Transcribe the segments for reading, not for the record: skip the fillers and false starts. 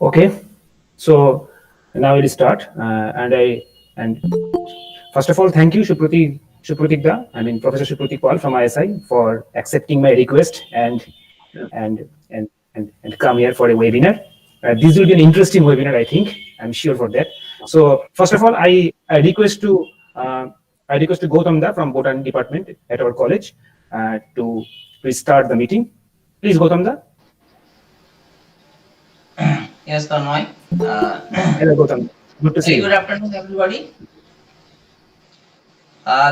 Okay, so now we'll start. And first of all, thank you, Supratik Da. I mean Professor Supratik Pal from ISI for accepting my request and and come here for a webinar. This will be an interesting webinar, I think. I'm sure for that. So first of all, I request to Gautam Da from Botany Department at our college to start the meeting. Please, Gautam Da. Yes, Tanmay. Hello, Gautam. Good to see Very you. good afternoon, everybody.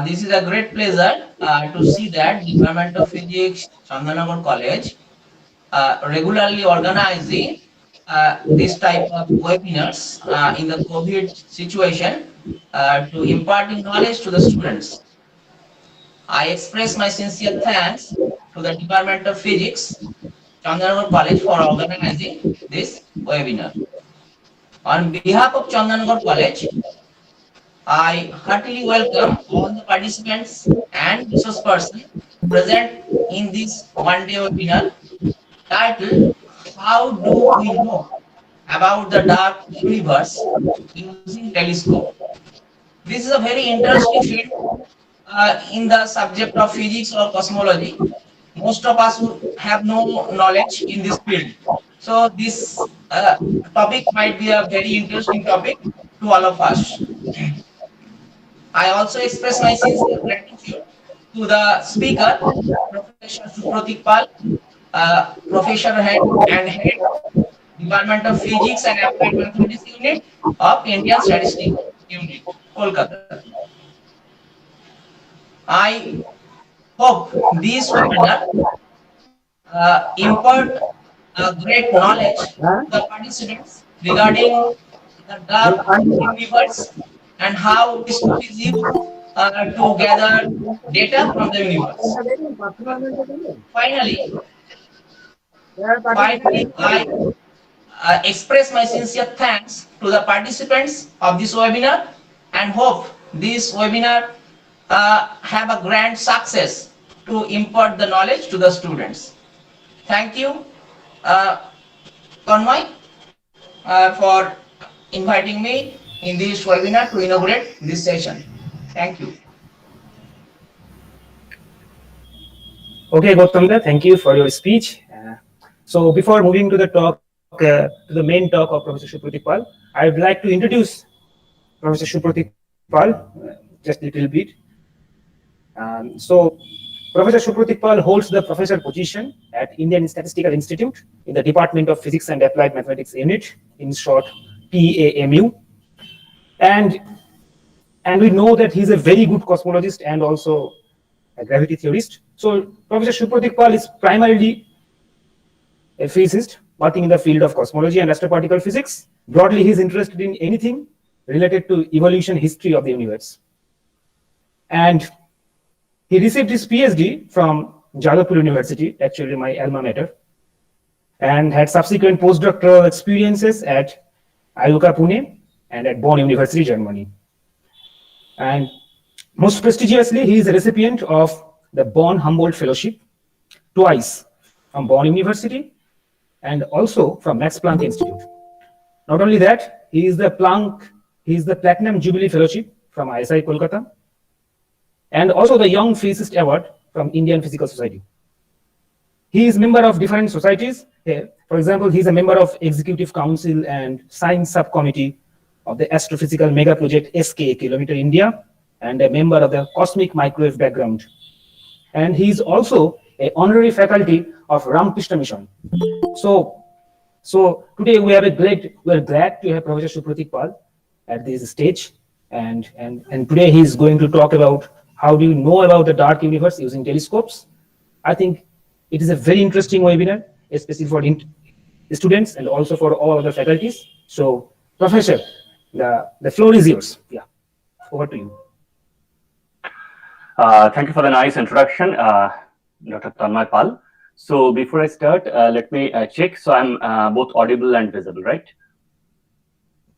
This is a great pleasure to see that Department of Physics, Chandernagore College, regularly organizing this type of webinars in the COVID situation to imparting knowledge to the students. I express my sincere thanks to the Department of Physics, Chandernagore College for organizing this webinar. On behalf of Chandernagore College, I heartily welcome all the participants and resource persons present in this one-day webinar titled How Do We Know About the Dark Universe Using Telescope? This is a very interesting field in the subject of physics or cosmology. Most of us would have no knowledge in this field. So this topic might be a very interesting topic to all of us. I also express my sincere gratitude to the speaker, Professor Supratik Pal, Professor Head and Head, Department of Physics and Applied Mathematics Unit of Indian Statistics Unit, Kolkata. I hope this webinar impart great knowledge to the participants regarding the dark universe and how telescope is used to gather data from the universe. Finally, I express my sincere thanks to the participants of this webinar and hope this webinar have a grand success to impart the knowledge to the students. Thank you, Convoy, for inviting me in this webinar to inaugurate this session. Thank you. Okay, Gautam Da, thank you for your speech. So before moving to the to the main talk of Professor Supratik Pal, I would like to introduce Professor Supratik Pal just a little bit. So Professor Supratik Pal holds the professor position at Indian Statistical Institute in the Department of Physics and Applied Mathematics Unit, in short PAMU. And and we know that he's a very good cosmologist and also a gravity theorist. So Professor Supratik Pal is primarily a physicist working in the field of cosmology and astroparticle physics. Broadly, he is interested in anything related to evolution history of the universe. And he received his PhD from Jadavpur University, actually my alma mater, and had subsequent postdoctoral experiences at IUCA Pune and at Bonn University, Germany. And most prestigiously, he is a recipient of the Bonn Humboldt Fellowship twice from Bonn University and also from Max Planck Institute. Not only that, he is the Platinum Jubilee Fellowship from ISI Kolkata and also the Young Physicist Award from Indian Physical Society. He is member of different societies. For example, he is a member of Executive Council and Science Subcommittee of the Astrophysical Mega Project SK Kilometer India and a member of the Cosmic Microwave Background. And he is also an honorary faculty of Ramakrishna Mission. So today we are glad to have Professor Supratik Pal at this stage, and today he is going to talk about how do you know about the dark universe using telescopes. I think it is a very interesting webinar, especially for students and also for all other faculties. So, Professor, the floor is yours. Yeah, over to you. Thank you for the nice introduction, Dr. Tanmay Pal. So before I start, let me check. So I'm both audible and visible, right?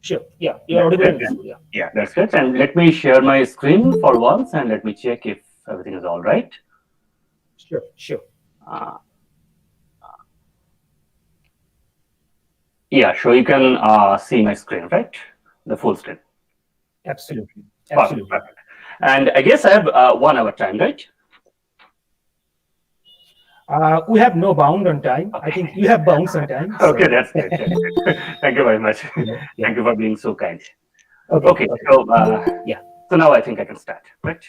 Sure. Yeah, you're audible and visible. Yeah. Yeah, that's good. And let me share my screen for once, and let me check if everything is all right. Sure. Yeah, sure. You can see my screen, right? The full screen. Absolutely. Perfect, Absolutely. perfect. And I guess I have 1 hour time, right? We have no bound on time. I think you have bounds on time. Okay, So that's great. That's great. Thank you very much. yeah. Thank you for being so kind. Okay. Okay, Okay. so Yeah. so now I think I can start, right?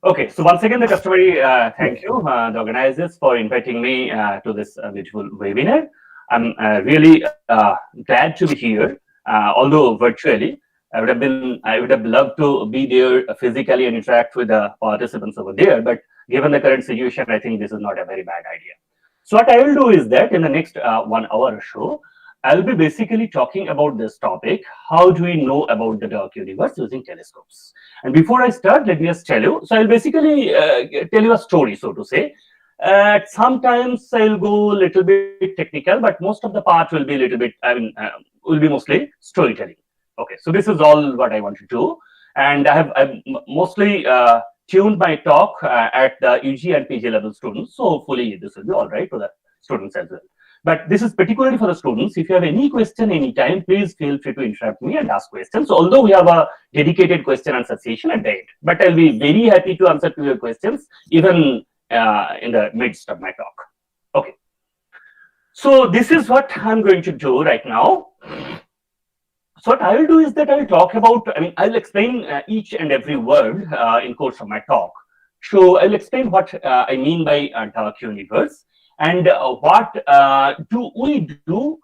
Okay, so once again, the customary thank you, the organizers, for inviting me to this beautiful webinar. I'm really glad to be here, although virtually. I would have loved to be there physically and interact with the participants over there. But given the current situation, I think this is not a very bad idea. So what I will do is that in the next 1 hour or so, I'll be basically talking about this topic. How do we know about the dark universe using telescopes? And before I start, let me just tell you. So I'll basically tell you a story, so to say. Sometimes I'll go a little bit technical, but most of the part will be a little bit, will be mostly storytelling. Okay, so this is all what I want to do. And I've mostly tuned my talk at the UG and PG level students. So hopefully this will be all right for the students as well. But this is particularly for the students. If you have any question anytime, please feel free to interrupt me and ask questions. So although we have a dedicated question answer session at the end, but I'll be very happy to answer to your questions even in the midst of my talk. Okay. So this is what I'm going to do right now. So what I will do is that I will talk about, I'll explain each and every word in course of my talk. So I'll explain what I mean by dark universe and what do we do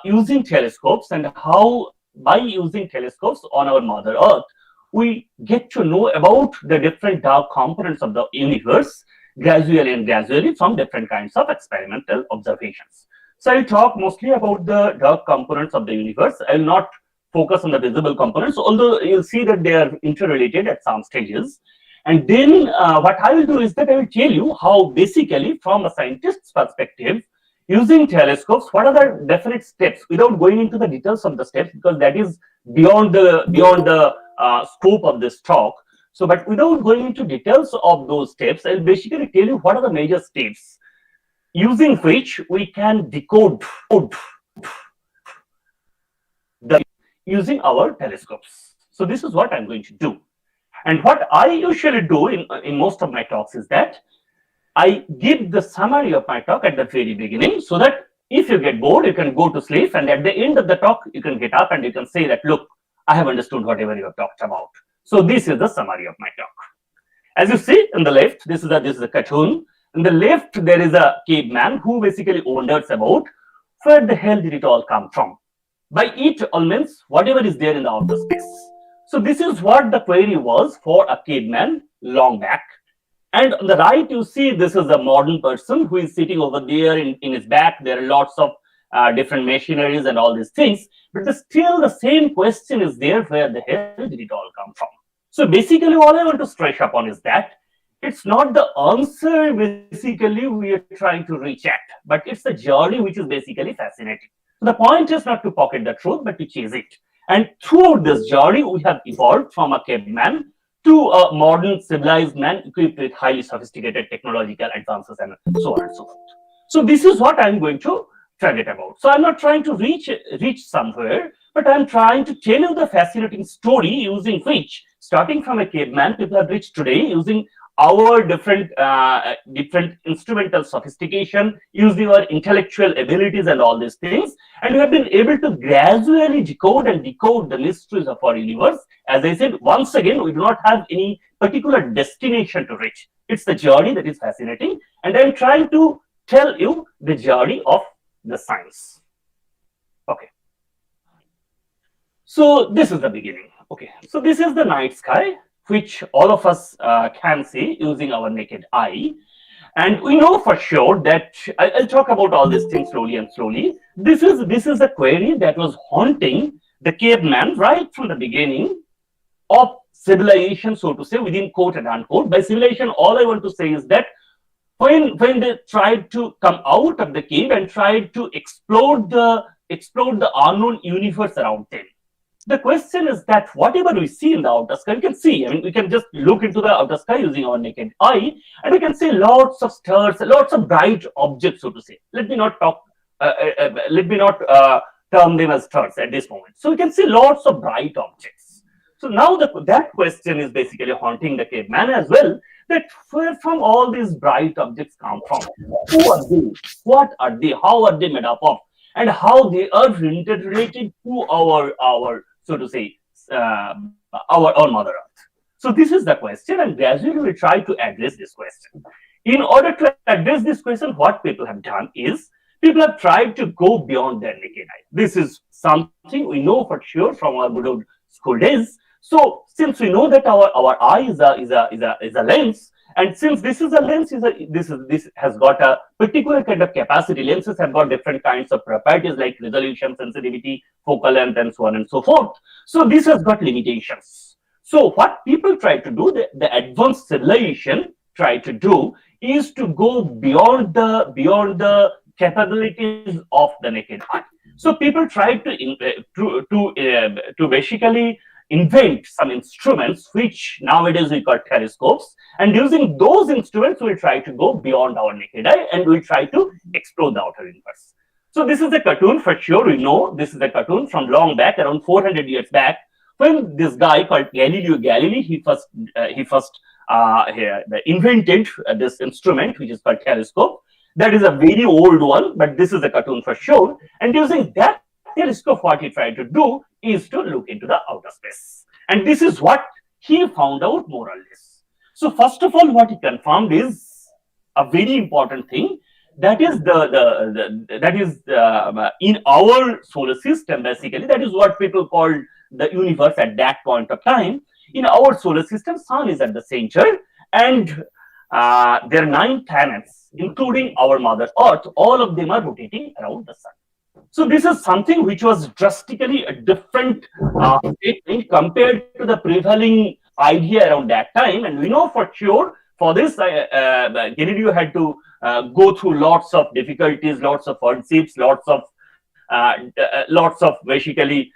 using telescopes and how by using telescopes on our Mother Earth, we get to know about the different dark components of the universe gradually from different kinds of experimental observations. So I'll talk mostly about the dark components of the universe. I'll not focus on the visible components, although you'll see that they are interrelated at some stages. And then what I will do is that I will tell you how basically from a scientist's perspective, using telescopes, what are the definite steps without going into the details of the steps, because that is beyond the scope of this talk. So, but without going into details of those steps, I'll basically tell you what are the major steps using which we can decode the using our telescopes. So this is what I'm going to do. And what I usually do in most of my talks is that I give the summary of my talk at the very beginning so that if you get bored, you can go to sleep. And at the end of the talk, you can get up and you can say that, look, I have understood whatever you have talked about. So this is the summary of my talk. As you see on the left, this is a cartoon. On the left, there is a caveman who basically wonders about where the hell did it all come from. By it all means whatever is there in the outer space. So this is what the query was for a caveman long back. And on the right, you see this is a modern person who is sitting over there in his back. There are lots of different machineries and all these things. But still the same question is there, where the hell did it all come from? So basically all I want to stress upon is that it's not the answer basically we are trying to reach at, but it's the journey which is basically fascinating. So the point is not to pocket the truth, but to chase it. And throughout this journey, we have evolved from a caveman to a modern civilized man equipped with highly sophisticated technological advances and so on and so forth. So this is what I'm going to target about. So I'm not trying to reach somewhere, but I'm trying to tell you the fascinating story using which, starting from a caveman, people have reached today using our different instrumental sophistication, using our intellectual abilities and all these things, and we have been able to gradually decode the mysteries of our universe. As I said, once again, we do not have any particular destination to reach. It's the journey that is fascinating, and I'm trying to tell you the journey of the science. Okay. So this is the beginning. Okay. So this is the night sky, which all of us can see using our naked eye. And we know for sure that I'll talk about all these things slowly. This is a query that was haunting the caveman right from the beginning of civilization, so to say, within quote and unquote. By civilization, all I want to say is that when they tried to come out of the cave and tried to explore the unknown universe around them, the question is that whatever we see in the outer sky, we can see. We can just look into the outer sky using our naked eye, and we can see lots of stars, lots of bright objects, so to say. Let me not talk let me not term them as stars at this moment. So we can see lots of bright objects. So now that question is basically haunting the caveman as well, that where from all these bright objects come from? Who are they? What are they? How are they made up of? And how they are related to our so to say, our Mother Earth. So this is the question, and gradually we try to address this question. In order to address this question, what people have done is people have tried to go beyond their naked eye. This is something we know for sure from our good old school days. So since we know that our eye is a lens, and since this is a lens, this has got a particular kind of capacity. Lenses have got different kinds of properties like resolution, sensitivity, focal length, and so on and so forth. So this has got limitations. So what people try to do, the advanced civilization try to do, is to go beyond the capabilities of the naked eye. So people try to basically invent some instruments which nowadays we call telescopes, and using those instruments we'll try to go beyond our naked eye and we'll try to explore the outer universe. So this is a cartoon for sure. We know this is a cartoon from long back, around 400 years back, when this guy called Galileo Galilei, he first invented this instrument which is called telescope. That is a very old one, but this is a cartoon for sure. And using that telescope, what he tried to do is to look into the outer space. And this is what he found out more or less. So first of all, what he confirmed is a very important thing. That is in our solar system, basically, that is what people called the universe at that point of time. In our solar system, Sun is at the center, and there are 9 planets, including our Mother Earth. All of them are rotating around the Sun. So this is something which was drastically a different statement compared to the prevailing idea around that time. And we know for sure for this, Galileo had to go through lots of difficulties, lots of hardships, lots of basically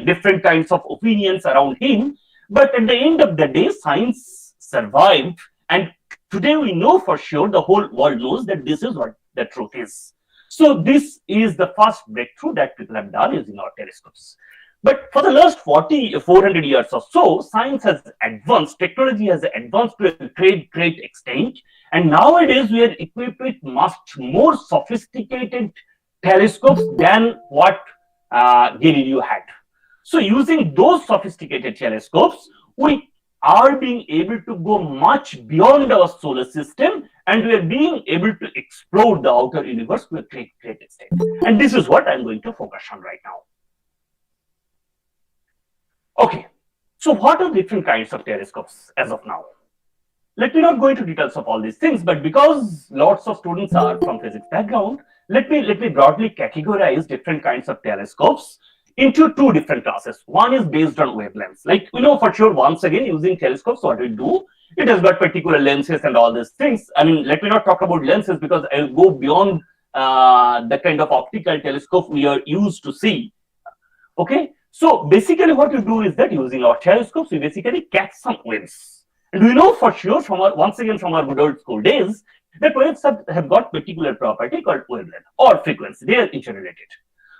different kinds of opinions around him. But at the end of the day, science survived, and today we know for sure, the whole world knows that this is what the truth is. So this is the first breakthrough that people have done using our telescopes. But for the last 400 years or so, science has advanced, technology has advanced to a great extent, and nowadays we are equipped with much more sophisticated telescopes than what Galileo had. So using those sophisticated telescopes, we are being able to go much beyond our solar system, and we are being able to explore the outer universe to a great extent. And this is what I'm going to focus on right now. Okay, so what are different kinds of telescopes as of now? Let me not go into details of all these things, but because lots of students are from physics background, let me broadly categorize different kinds of telescopes into 2 different classes. One is based on wavelengths. Like we know for sure, once again, using telescopes, what we do, it has got particular lenses and all these things. I mean, let me not talk about lenses because I'll go beyond the kind of optical telescope we are used to see. Okay, so basically what you do is that using our telescopes, we basically catch some waves. And we know for sure from once again from our good old school days that waves have got particular property called wavelength or frequency. They are interrelated.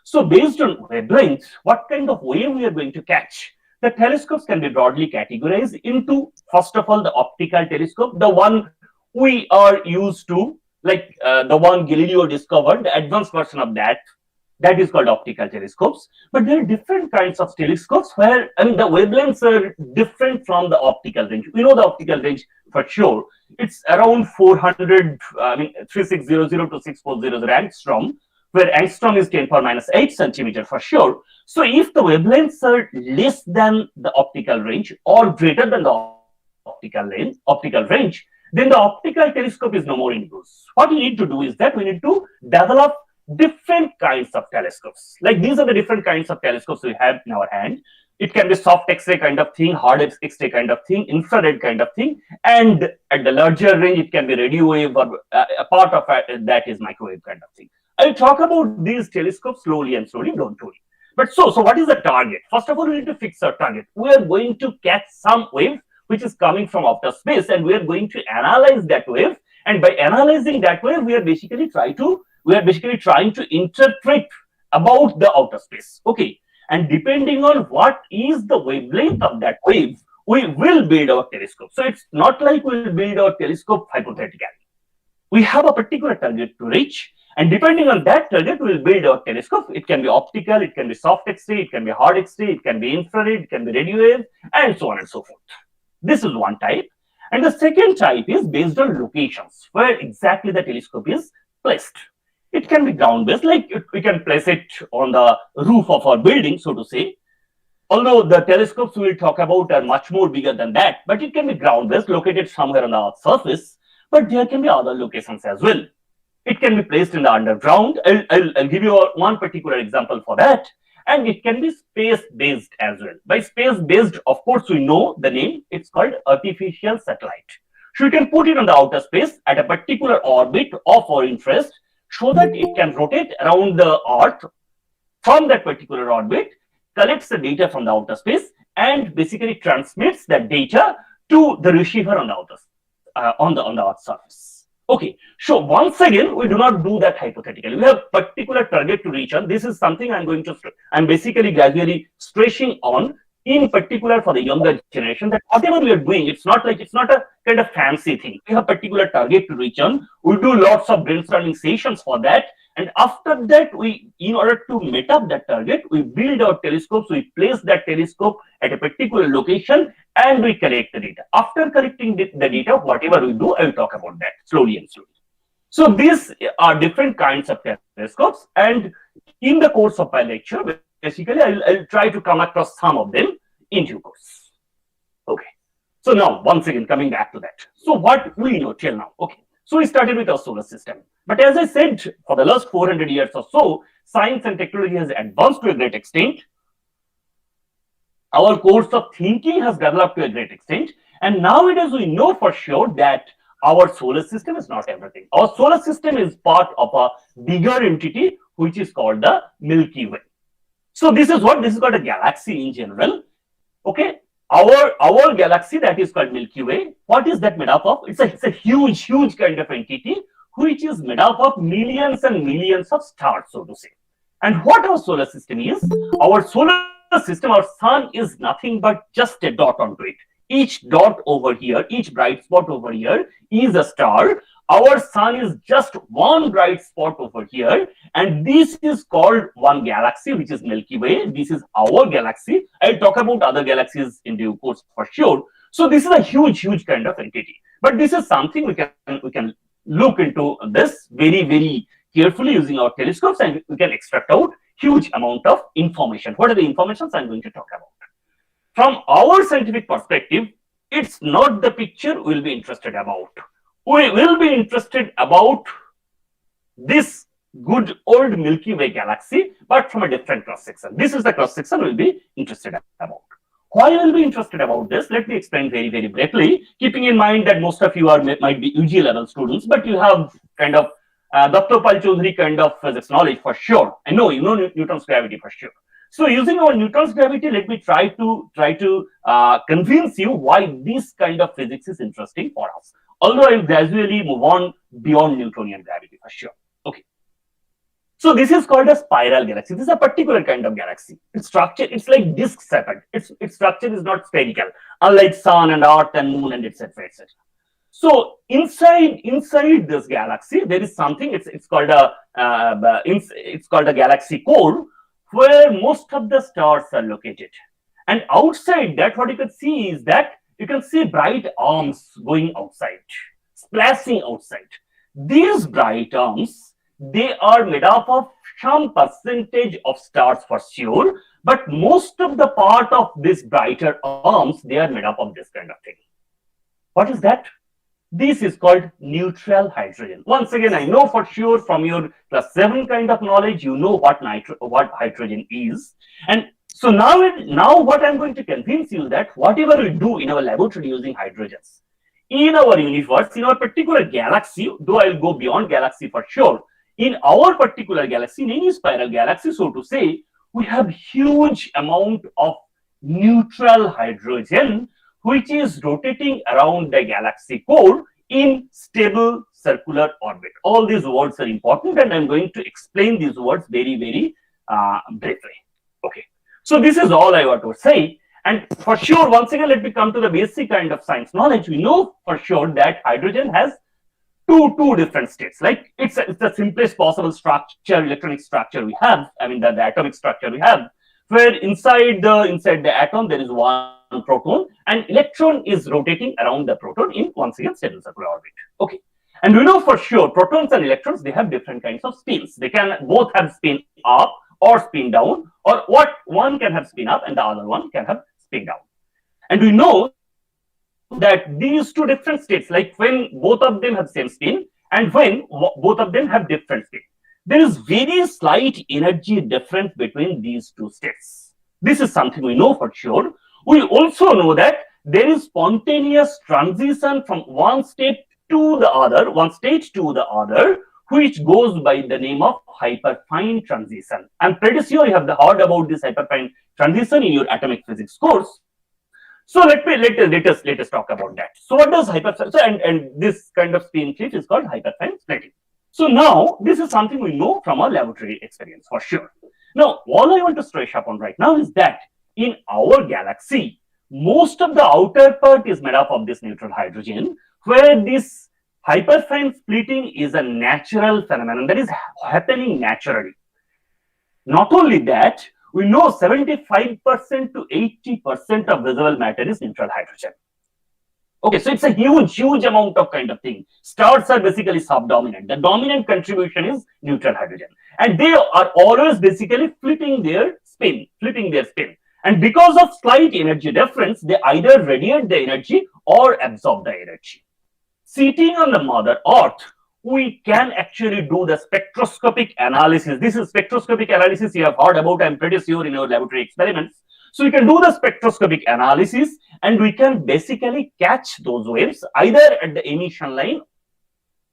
So based on wavelength, what kind of wave we are going to catch? The telescopes can be broadly categorized into, first of all, the optical telescope, the one we are used to, like the one Galileo discovered, the advanced version of that is called optical telescopes. But there are different kinds of telescopes where, I mean, the wavelengths are different from the optical range. We know the optical range for sure. It's around 3600 to 6400 angstrom, where angstrom is 10⁻⁸ centimeter for sure. So if the wavelengths are less than the optical range or greater than the optical range, then the optical telescope is no more in use. What we need to do is that we need to develop different kinds of telescopes. Like these are the different kinds of telescopes we have in our hand. It can be soft X-ray kind of thing, hard X-ray kind of thing, infrared kind of thing, and at the larger range, it can be radio wave, or a part of that is microwave kind of thing. I'll talk about these telescopes slowly, don't worry. But so what is the target? First of all, we need to fix our target. We are going to catch some wave which is coming from outer space, and we are going to analyze that wave. And by analyzing that wave, we are basically trying to we are basically trying to interpret about the outer space. Okay. And depending on what is the wavelength of that wave, we will build our telescope. So it's not like we'll build our telescope hypothetically. We have a particular target to reach, and depending on that target, we'll build our telescope. It can be optical, it can be soft X-ray, it can be hard X-ray, it can be infrared, it can be radio wave, and so on and so forth. This is one type. And the second type is based on locations, where exactly the telescope is placed. It can be ground-based, like we can place it on the roof of our building, so to say. Although the telescopes we'll talk about are much more bigger than that, but it can be ground-based, located somewhere on the Earth's surface. But there can be other locations as well. It can be placed in the underground. I'll give you one particular example for that. And it can be space-based as well. By space-based, of course, we know the name. It's called artificial satellite. So you can put it on the outer space at a particular orbit of our interest so that it can rotate around the Earth from that particular orbit, collects the data from the outer space, and basically transmits that data to the receiver on the outer on the Earth's surface. Okay, so once again, we do not do that hypothetically. We have particular target to reach on. This is something I'm basically gradually stressing on, in particular for the younger generation, that whatever we are doing, it's not a kind of fancy thing. We have particular target to reach on. We do lots of brainstorming sessions for that. And after that, in order to meet up that target, we build our telescopes, we place that telescope at a particular location, and we collect the data. After collecting the data, whatever we do, I will talk about that slowly and slowly. So these are different kinds of telescopes, and in the course of my lecture, basically, I'll try to come across some of them in due course. Okay. So now, once again, coming back to that. So what we know till now. Okay. So we started with our solar system. But as I said, for the last 400 years or so, science and technology has advanced to a great extent. Our course of thinking has developed to a great extent. And nowadays, we know for sure that our solar system is not everything. Our solar system is part of a bigger entity, which is called the Milky Way. So this is called a galaxy in general. Okay. Our galaxy, that is called Milky Way, what is that made up of? It's a huge kind of entity which is made up of millions and millions of stars, so to say. And what our solar system is, our solar system, our sun is nothing but just a dot onto it. Each dot over here, each bright spot over here is a star. Our sun is just one bright spot over here, and this is called one galaxy, which is Milky Way. This is our galaxy. I'll talk about other galaxies in due course for sure. So this is a huge kind of entity. But this is something we can look into this very carefully using our telescopes, and we can extract out huge amount of information. What are the informations I'm going to talk about? From our scientific perspective, it's not the picture we'll be interested about. We will be interested about this good old Milky Way galaxy, but from a different cross-section. This is the cross-section we'll be interested about. Why we'll be interested about this? Let me explain very briefly, keeping in mind that most of you might be UG level students, but you have kind of Dr. Pal Choudhury kind of physics knowledge for sure. I know you know Newton's gravity for sure. So using our Newton's gravity, let me try to convince you why this kind of physics is interesting for us. Although I will gradually move on beyond Newtonian gravity for sure. Okay. So this is called a spiral galaxy. This is a particular kind of galaxy. Its structure, it's like disc shaped. Its structure is not spherical, unlike Sun and Earth and Moon and etc. So inside this galaxy, there is something. It's called a galaxy core, where most of the stars are located. And outside that, what you can see is that you can see bright arms going outside, splashing outside. These bright arms, they are made up of some percentage of stars for sure, but most of the part of these brighter arms, they are made up of this kind of thing. What is that? This is called neutral hydrogen. Once again, I know for sure from your class 7 kind of knowledge, you know what hydrogen is. And so now what I'm going to convince you that whatever we do in our laboratory using hydrogens, in our universe, in our particular galaxy, though I'll go beyond galaxy for sure, in our particular galaxy, in any spiral galaxy, so to say, we have huge amount of neutral hydrogen, which is rotating around the galaxy core in stable circular orbit. All these words are important, and I'm going to explain these words very, very briefly. Okay. So this is all I want to say. And for sure, once again, let me come to the basic kind of science knowledge. We know for sure that hydrogen has two different states. Like it's the simplest possible structure, electronic structure we have. I mean, the atomic structure we have, where inside the atom there is one proton, and electron is rotating around the proton in, once again, stable circular orbit. Okay. And we know for sure protons and electrons, they have different kinds of spins. They can both have spin up or spin down, or what one can have spin up and the other one can have spin down. And we know that these two different states, like when both of them have same spin and when both of them have different spin, there is very slight energy difference between these two states. This is something we know for sure. We also know that there is spontaneous transition from one state to the other, which goes by the name of hyperfine transition. I'm pretty sure you have heard about this hyperfine transition in your atomic physics course. So let us talk about that. So what does hyperfine? So and this kind of spin shift is called hyperfine splitting. So now this is something we know from our laboratory experience for sure. Now all I want to stress upon right now is that in our galaxy, most of the outer part is made up of this neutral hydrogen, where this hyperfine splitting is a natural phenomenon that is happening naturally. Not only that, we know 75% to 80% of visible matter is neutral hydrogen. Okay, so it's a huge amount of kind of thing. Stars are basically subdominant. The dominant contribution is neutral hydrogen. And they are always basically flipping their spin. And because of slight energy difference, they either radiate the energy or absorb the energy. Sitting on the Mother Earth, we can actually do the spectroscopic analysis. This is spectroscopic analysis you have heard about, I'm pretty sure, in your laboratory experiments. So we can do the spectroscopic analysis and we can basically catch those waves either at the emission line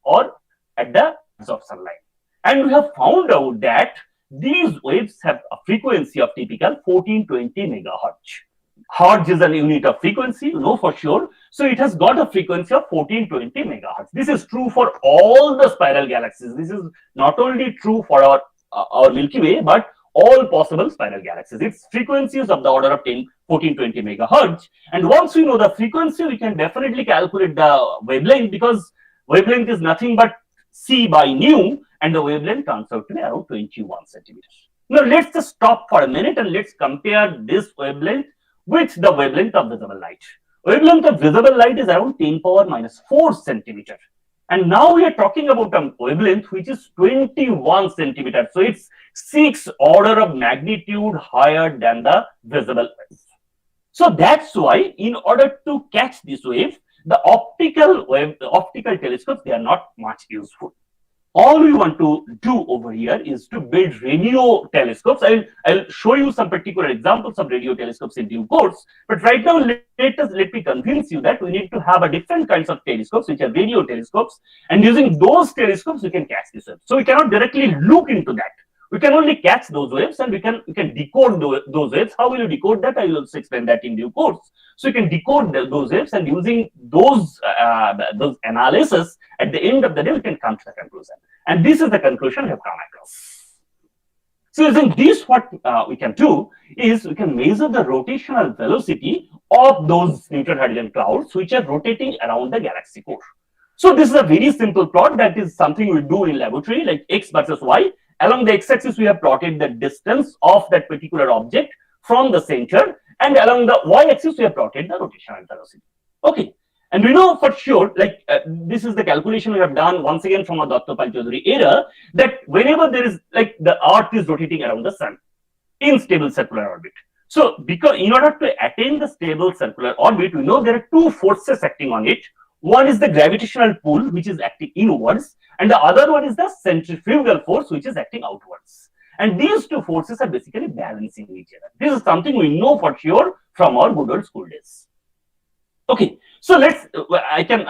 or at the absorption line. And we have found out that these waves have a frequency of typical 1420 megahertz. Hertz is a unit of frequency, you know for sure. So it has got a frequency of 1420 megahertz. This is true for all the spiral galaxies. This is not only true for our Milky Way, but all possible spiral galaxies. Its frequency is of the order of 1420 megahertz. And once we know the frequency, we can definitely calculate the wavelength, because wavelength is nothing but c by nu, and the wavelength turns out to be around 21 centimeters. Now let's just stop for a minute and let's compare this wavelength with the wavelength of visible light. Wavelength of visible light is around 10 power minus 4 centimeter. And now we are talking about a wavelength which is 21 centimeters. So it's 6 order of magnitude higher than the visible wave. So that's why in order to catch this wave, the optical telescopes, they are not much useful. All we want to do over here is to build radio telescopes. I'll show you some particular examples of radio telescopes in due course. But right now, let me convince you that we need to have a different kinds of telescopes, which are radio telescopes. And using those telescopes, we can catch this wave. So we cannot directly look into that. We can only catch those waves, and we can decode those waves. How will you decode that? I will also explain that in due course. So you can decode those waves, and using those analysis, at the end of the day, we can come to the conclusion. And this is the conclusion we have come across. So using this, what we can do is we can measure the rotational velocity of those neutral hydrogen clouds which are rotating around the galaxy core. So this is a very simple plot. That is something we do in laboratory, like x versus y. Along the x-axis, we have plotted the distance of that particular object from the center, and along the y-axis, we have plotted the rotational velocity. Okay, and we know for sure, like this is the calculation we have done once again from our Dr. Pal-Chaudhary era, that whenever there is, like, the Earth is rotating around the sun in stable circular orbit. So, because in order to attain the stable circular orbit, we know there are two forces acting on it. One is the gravitational pull, which is acting inwards, and the other one is the centrifugal force, which is acting outwards. And these two forces are basically balancing each other. This is something we know for sure from our good old school days. Okay, so let's. I can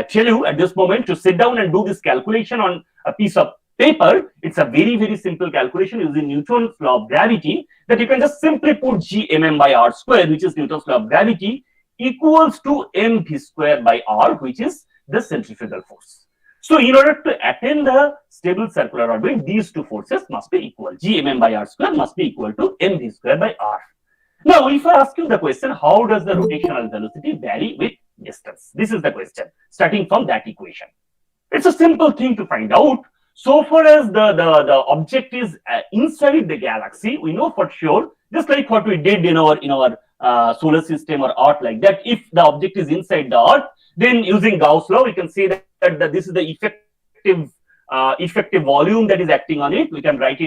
tell you at this moment to sit down and do this calculation on a piece of paper. It's a very simple calculation using Newton's law of gravity, that you can just simply put g/mm by r square, which is Newton's law of gravity, equals to mv square by r, which is the centrifugal force. So in order to attain the stable circular orbit, these two forces must be equal. Gmm by r square must be equal to mv square by r. Now, if I ask you the question, how does the rotational velocity vary with distance? This is the question, starting from that equation. It's a simple thing to find out. So far as the object is inside the galaxy, we know for sure, just like what we did in our solar system or Earth, like that. If the object is inside the Earth, then using Gauss law, we can say that this is the effective volume that is acting on it. We can write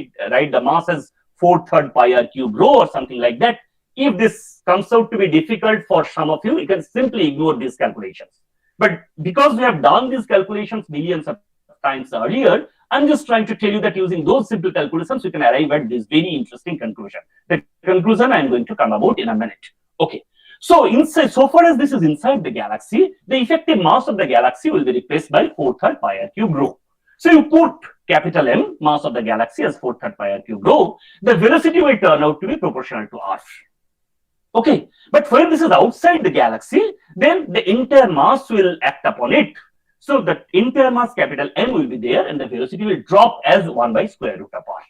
the mass as 4/3 pi r cube rho or something like that. If this comes out to be difficult for some of you, you can simply ignore these calculations. But because we have done these calculations millions of times earlier, I'm just trying to tell you that using those simple calculations, you can arrive at this very interesting conclusion. The conclusion I'm going to come about in a minute. Okay. So so far as this is inside the galaxy, the effective mass of the galaxy will be replaced by 4/3 pi r cube rho. So you put capital M, mass of the galaxy, as 4/3 pi r cube rho. The velocity will turn out to be proportional to r. Okay, but when this is outside the galaxy, then the entire mass will act upon it. So the entire mass, capital M, will be there, and the velocity will drop as 1 by square root of r.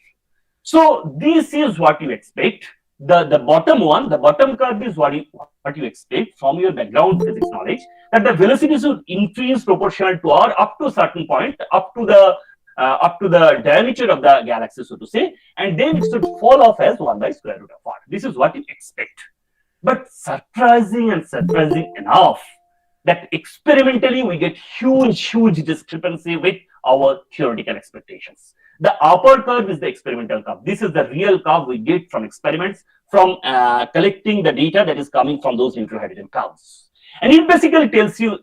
So this is what you expect. The bottom one, the bottom curve is what you expect from your background physics knowledge, that the velocity should increase proportional to r up to a certain point, up to the diameter of the galaxy, so to say, and then it should fall off as 1 by square root of r. This is what you expect. But surprising enough, that experimentally we get huge discrepancy with our theoretical expectations. The upper curve is the experimental curve. This is the real curve we get from experiments, from collecting the data that is coming from those neutral hydrogen clouds. And it basically tells you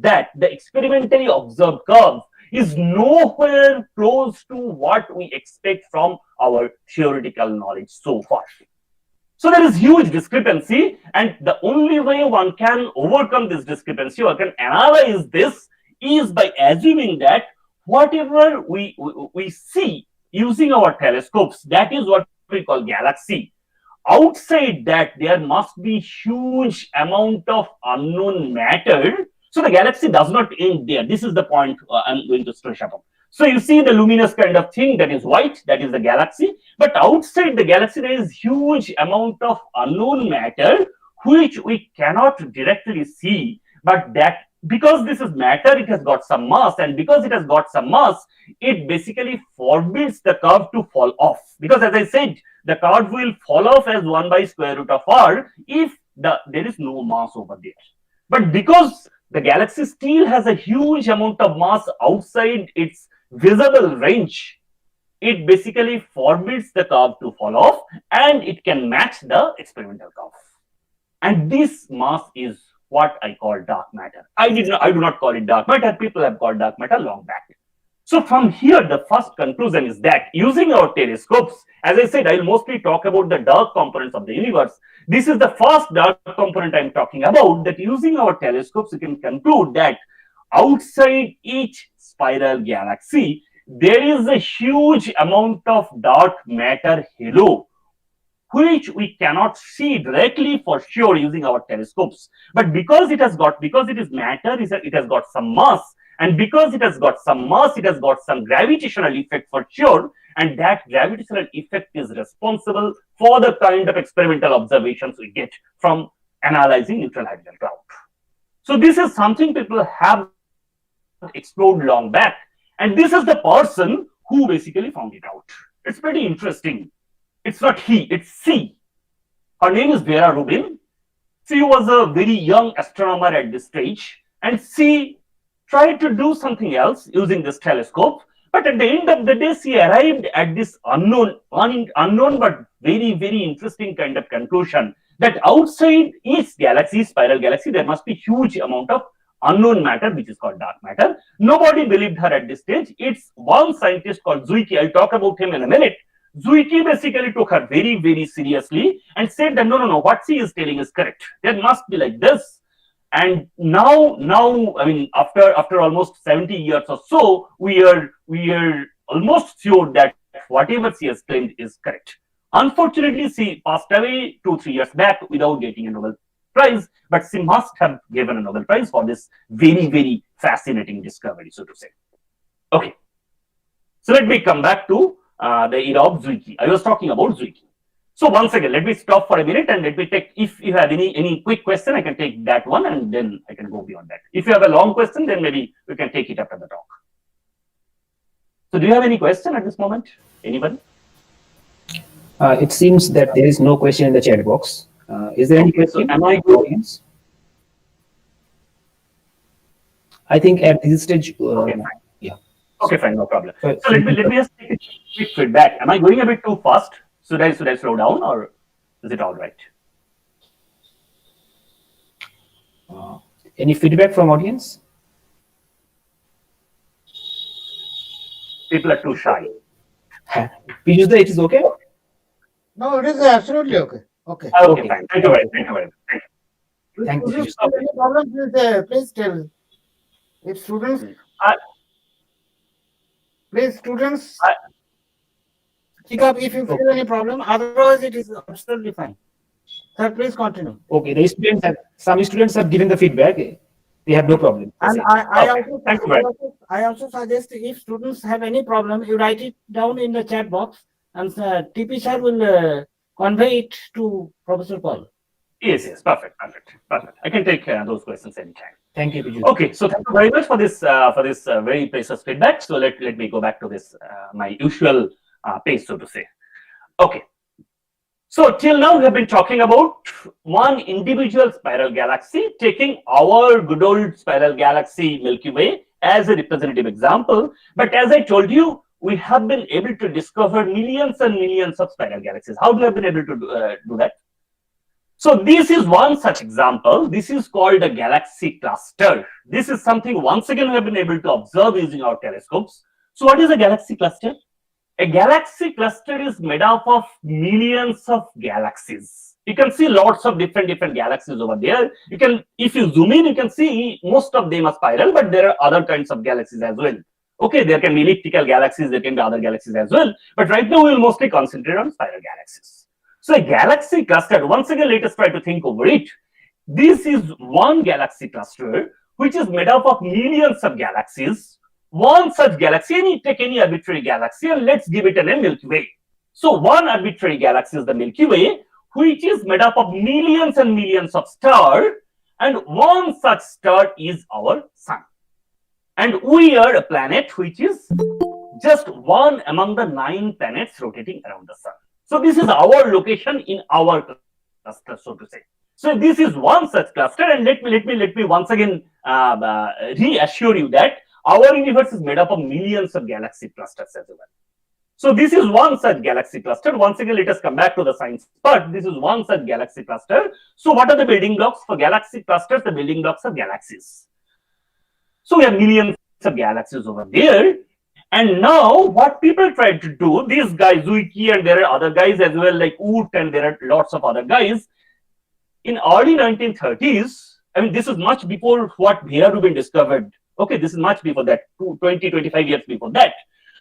that the experimentally observed curve is nowhere close to what we expect from our theoretical knowledge so far. So there is huge discrepancy, and the only way one can overcome this discrepancy or can analyze this is by assuming that whatever we see using our telescopes, that is what we call galaxy. Outside that, there must be huge amount of unknown matter. So the galaxy does not end there. This is the point I'm going to stress upon. So you see the luminous kind of thing that is white, that is the galaxy. But outside the galaxy, there is huge amount of unknown matter which we cannot directly see. But that, because this is matter, it has got some mass, and because it has got some mass, it basically forbids the curve to fall off. Because as I said, the curve will fall off as 1 by square root of r if there is no mass over there. But because the galaxy still has a huge amount of mass outside its visible range, it basically forbids the curve to fall off, and it can match the experimental curve. And this mass is what I call dark matter. I do not call it dark matter. People have called dark matter long back. So from here, the first conclusion is that using our telescopes, as I said, I will mostly talk about the dark components of the universe. This is the first dark component I'm talking about, that using our telescopes, you can conclude that outside each spiral galaxy, there is a huge amount of dark matter halo, which we cannot see directly for sure using our telescopes. But because it is matter, it has got some mass. And because it has got some mass, it has got some gravitational effect for sure. And that gravitational effect is responsible for the kind of experimental observations we get from analyzing neutral hydrogen cloud. So this is something people have explored long back. And this is the person who basically found it out. It's pretty interesting. It's not he, it's she. Her name is Vera Rubin. She was a very young astronomer at this stage. And she tried to do something else using this telescope, but at the end of the day, she arrived at this unknown but very interesting kind of conclusion, that outside each galaxy, spiral galaxy, there must be huge amount of unknown matter, which is called dark matter. Nobody believed her at this stage. It's one scientist called Zwicky. I'll talk about him in a minute. Zwicky basically took her very seriously and said that no, what she is telling is correct. There must be like this. And now, I mean, after almost 70 years or so, we are almost sure that whatever she has claimed is correct. Unfortunately, she passed away 2-3 years back without getting a Nobel Prize, but she must have given a Nobel Prize for this very fascinating discovery, so to say. Okay. So let me come back to the era of Zwicky. I was talking about Zwicky. So once again, let me stop for a minute and let me take, if you have any quick question, I can take that one and then I can go beyond that. If you have a long question, then maybe we can take it after the talk. So do you have any question at this moment? Anybody? It seems that there is no question in the chat box. Is there any question? So am I from the audience? I think at this stage, Okay, fine. yeah. Okay, fine, no problem. So So let me just take a quick feedback. Am I going a bit too fast? Should I slow down or is it all right? Any feedback from audience? People are too shy. Piyush, it is okay? No, it is absolutely okay. Okay. Okay, fine. Thank you very much. Thank you very much. Thank you. Thank you. Students have any problem, please tell. If students, please students, pick up if you feel any problem. Otherwise, it is absolutely fine. Sir, please continue. Okay, the students have, some students have given the feedback. They have no problem. And Thank you very much. I also suggest if students have any problem, you write it down in the chat box, and TP sir will convey it to Professor Paul. Yes, perfect. I can take those questions anytime. Thank you, Piyush. Okay, so thank you very much for this very precious feedback. So let me go back to this my usual pace, so to say. Okay. So till now we have been talking about one individual spiral galaxy, taking our good old spiral galaxy Milky Way as a representative example. But as I told you, we have been able to discover millions and millions of spiral galaxies. How do we have been able to do that? So this is one such example. This is called a galaxy cluster. This is something once again we have been able to observe using our telescopes. So what is a galaxy cluster? A galaxy cluster is made up of millions of galaxies. You can see lots of different galaxies over there. You can, if you zoom in, you can see most of them are spiral, but there are other kinds of galaxies as well. Okay, there can be elliptical galaxies, there can be other galaxies as well. But right now we will mostly concentrate on spiral galaxies. So a galaxy cluster, once again, let us try to think over it. This is one galaxy cluster, which is made up of millions of galaxies. One such galaxy, take any arbitrary galaxy and let's give it a name, Milky Way. So one arbitrary galaxy is the Milky Way, which is made up of millions and millions of stars, and one such star is our sun. And we are a planet which is just one among the 9 planets rotating around the sun. So this is our location in our cluster, so to say. So this is one such cluster, and let me once again reassure you that our universe is made up of millions of galaxy clusters as well. So this is one such galaxy cluster. Once again, let us come back to the science part. This is one such galaxy cluster. So what are the building blocks for galaxy clusters? The building blocks are galaxies. So we have millions of galaxies over there. And now what people try to do, these guys, Zwicky, and there are other guys as well, like Woot, and there are lots of other guys. In early 1930s, I mean, this is much before what Vera Rubin discovered. Okay, this is much before that, 20, 25 years before that.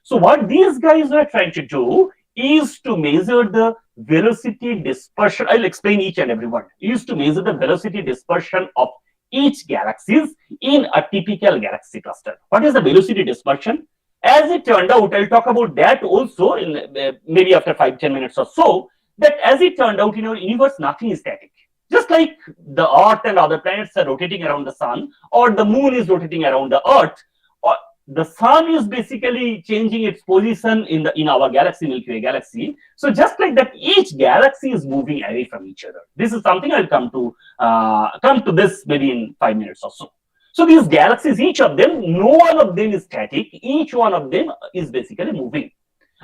So what these guys were trying to do is to measure the velocity dispersion. I'll explain each and every one. Is to measure the velocity dispersion of each galaxies in a typical galaxy cluster. What is the velocity dispersion? As it turned out, I'll talk about that also in maybe after 5-10 minutes or so, that as it turned out in our universe, nothing is static. Just like the Earth and other planets are rotating around the sun, or the moon is rotating around the Earth, or the sun is basically changing its position in our galaxy, Milky Way galaxy. So just like that, each galaxy is moving away from each other. This is something I'll come to this maybe in 5 minutes or so. So these galaxies, each of them, no one of them is static. Each one of them is basically moving.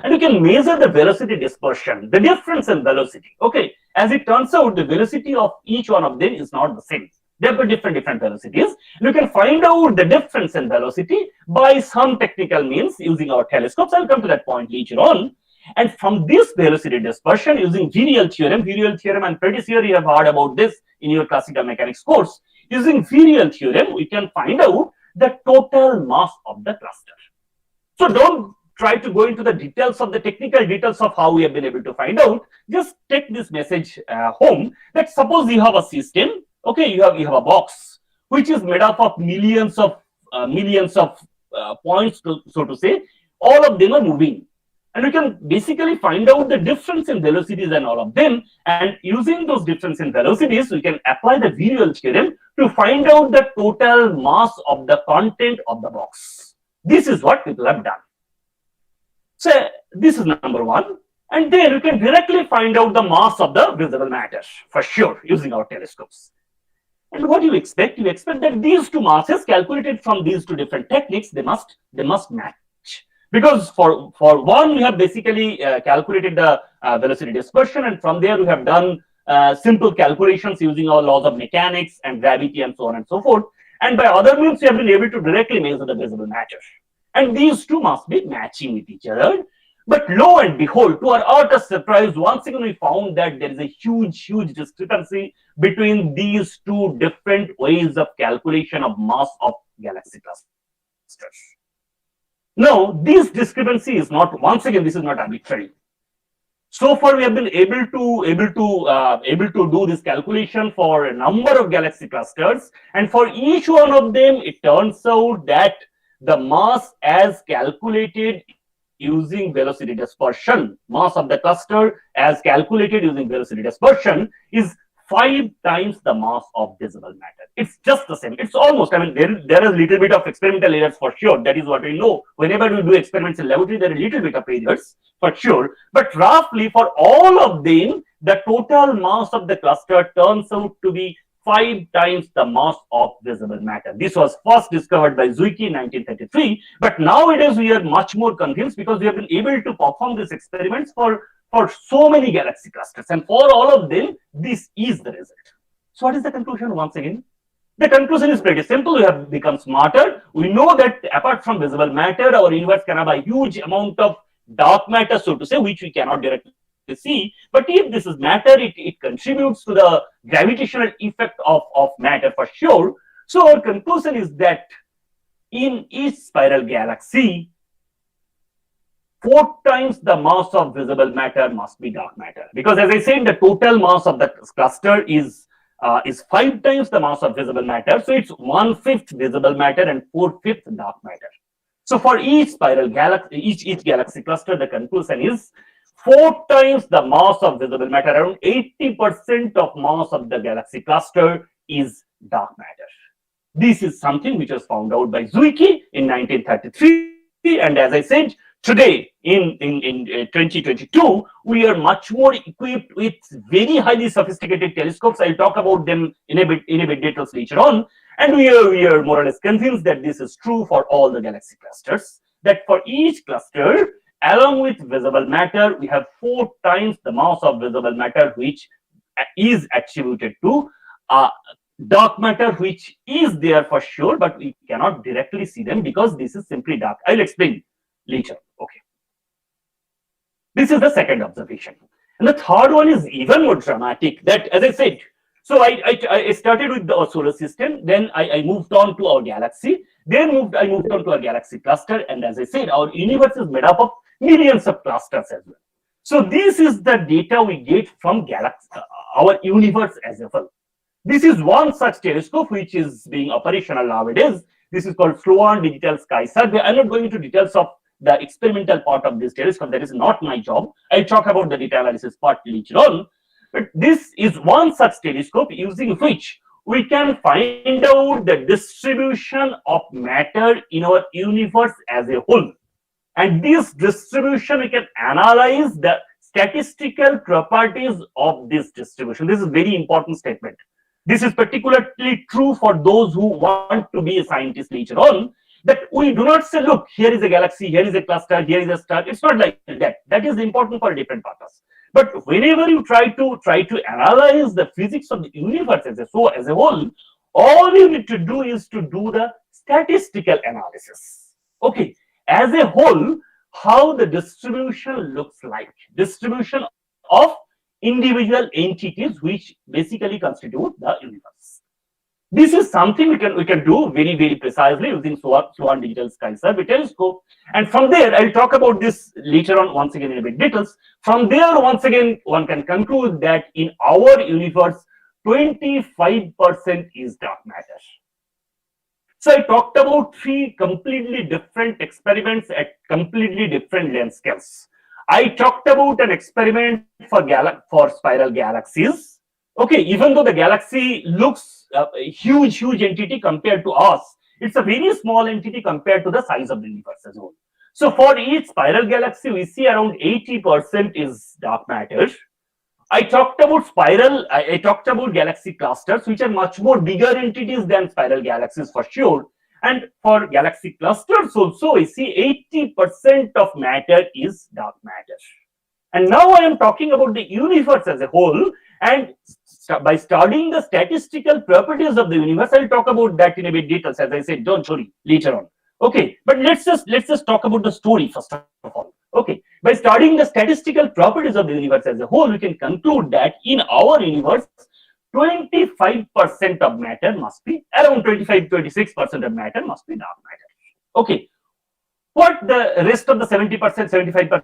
And you can measure the velocity dispersion, the difference in velocity. Okay, as it turns out, the velocity of each one of them is not the same. They have different velocities. You can find out the difference in velocity by some technical means using our telescopes. I'll come to that point later on. And from this velocity dispersion using virial theorem, I'm pretty sure you have heard about this in your classical mechanics course. Using virial theorem, we can find out the total mass of the cluster. So don't try to go into the details of the technical details of how we have been able to find out. Just take this message home, that suppose you have a system, okay, you have a box which is made up of millions of millions of points, so to say, all of them are moving. And we can basically find out the difference in velocities and all of them. And using those difference in velocities, we can apply the visual theorem to find out the total mass of the content of the box. This is what people have done. So this is number one. And then we can directly find out the mass of the visible matter for sure using our telescopes. And what do you expect? You expect that these two masses calculated from these two different techniques, they must match. Because for one, we have basically calculated the velocity dispersion, and from there we have done simple calculations using our laws of mechanics and gravity and so on and so forth. And by other means, we have been able to directly measure the visible matter. And these two must be matching with each other. But lo and behold, to our utter surprise, once again we found that there is a huge discrepancy between these two different ways of calculation of mass of galaxy clusters. Now, this discrepancy is not, once again, this is not arbitrary. So far, we have been able to do this calculation for a number of galaxy clusters, and for each one of them, it turns out that the mass as calculated using velocity dispersion, mass of the cluster as calculated using velocity dispersion is 5 times the mass of visible matter. It's just the same. It's almost, I mean, there is a little bit of experimental errors for sure. That is what we know. Whenever we do experiments in laboratory, there are a little bit of errors for sure. But roughly for all of them, the total mass of the cluster turns out to be 5 times the mass of visible matter. This was first discovered by Zwicky in 1933. But nowadays, we are much more convinced because we have been able to perform these experiments for so many galaxy clusters, and for all of them, this is the result. So what is the conclusion once again? The conclusion is pretty simple. We have become smarter. We know that apart from visible matter, our universe can have a huge amount of dark matter, so to say, which we cannot directly see. But if this is matter, it contributes to the gravitational effect of matter for sure. So our conclusion is that in each spiral galaxy, 4 times the mass of visible matter must be dark matter, because as I said, the total mass of the cluster is 5 times the mass of visible matter. So it's 1/5 visible matter and 4/5 dark matter. So for each spiral galaxy, each galaxy cluster, the conclusion is 4 times the mass of visible matter. Around 80% of mass of the galaxy cluster is dark matter. This is something which was found out by Zwicky in 1933, and as I said, today, in 2022, we are much more equipped with very highly sophisticated telescopes. I'll talk about them in a bit details later on. And we are more or less convinced that this is true for all the galaxy clusters, that for each cluster, along with visible matter, we have 4 times the mass of visible matter, which is attributed to dark matter, which is there for sure, but we cannot directly see them because this is simply dark. I'll explain later. Okay. This is the second observation. And the third one is even more dramatic, that, as I said, so I started with the solar system, then I moved on to our galaxy, then I moved on to our galaxy cluster, and as I said, our universe is made up of millions of clusters as well. So this is the data we get from our universe as a whole. This is one such telescope which is being operational nowadays. This is called Sloan Digital Sky Survey. I'm not going into details of the experimental part of this telescope. That is not my job. I'll talk about the data analysis part later on. But this is one such telescope using which we can find out the distribution of matter in our universe as a whole. And this distribution, we can analyze the statistical properties of this distribution. This is a very important statement. This is particularly true for those who want to be a scientist later on, that we do not say, look, here is a galaxy, here is a cluster, here is a star. It's not like that. That is important for a different purpose. But whenever you try to analyze the physics of the universe as a whole, all you need to do is to do the statistical analysis. Okay, as a whole, how the distribution looks like. Distribution of individual entities which basically constitute the universe. This is something we can do very, very precisely using Sloan Digital Sky Survey telescope. And from there, I'll talk about this later on once again in a bit details. From there, once again, one can conclude that in our universe, 25% is dark matter. So I talked about three completely different experiments at completely different length scales. I talked about an experiment for spiral galaxies. Okay, even though the galaxy looks a huge entity compared to us, it's a very small entity compared to the size of the universe as well. So for each spiral galaxy, we see around 80% is dark matter. I talked about I talked about galaxy clusters, which are much more bigger entities than spiral galaxies for sure. And for galaxy clusters also, we see 80% of matter is dark matter. And now I am talking about the universe as a whole. And by studying the statistical properties of the universe, I'll talk about that in a bit details. As I said, don't worry, later on. Okay, but let's just talk about the story first of all. Okay, by studying the statistical properties of the universe as a whole, we can conclude that in our universe, 25% of matter must be around 25-26% of matter must be dark matter. Okay, what the rest of the 70%, 75%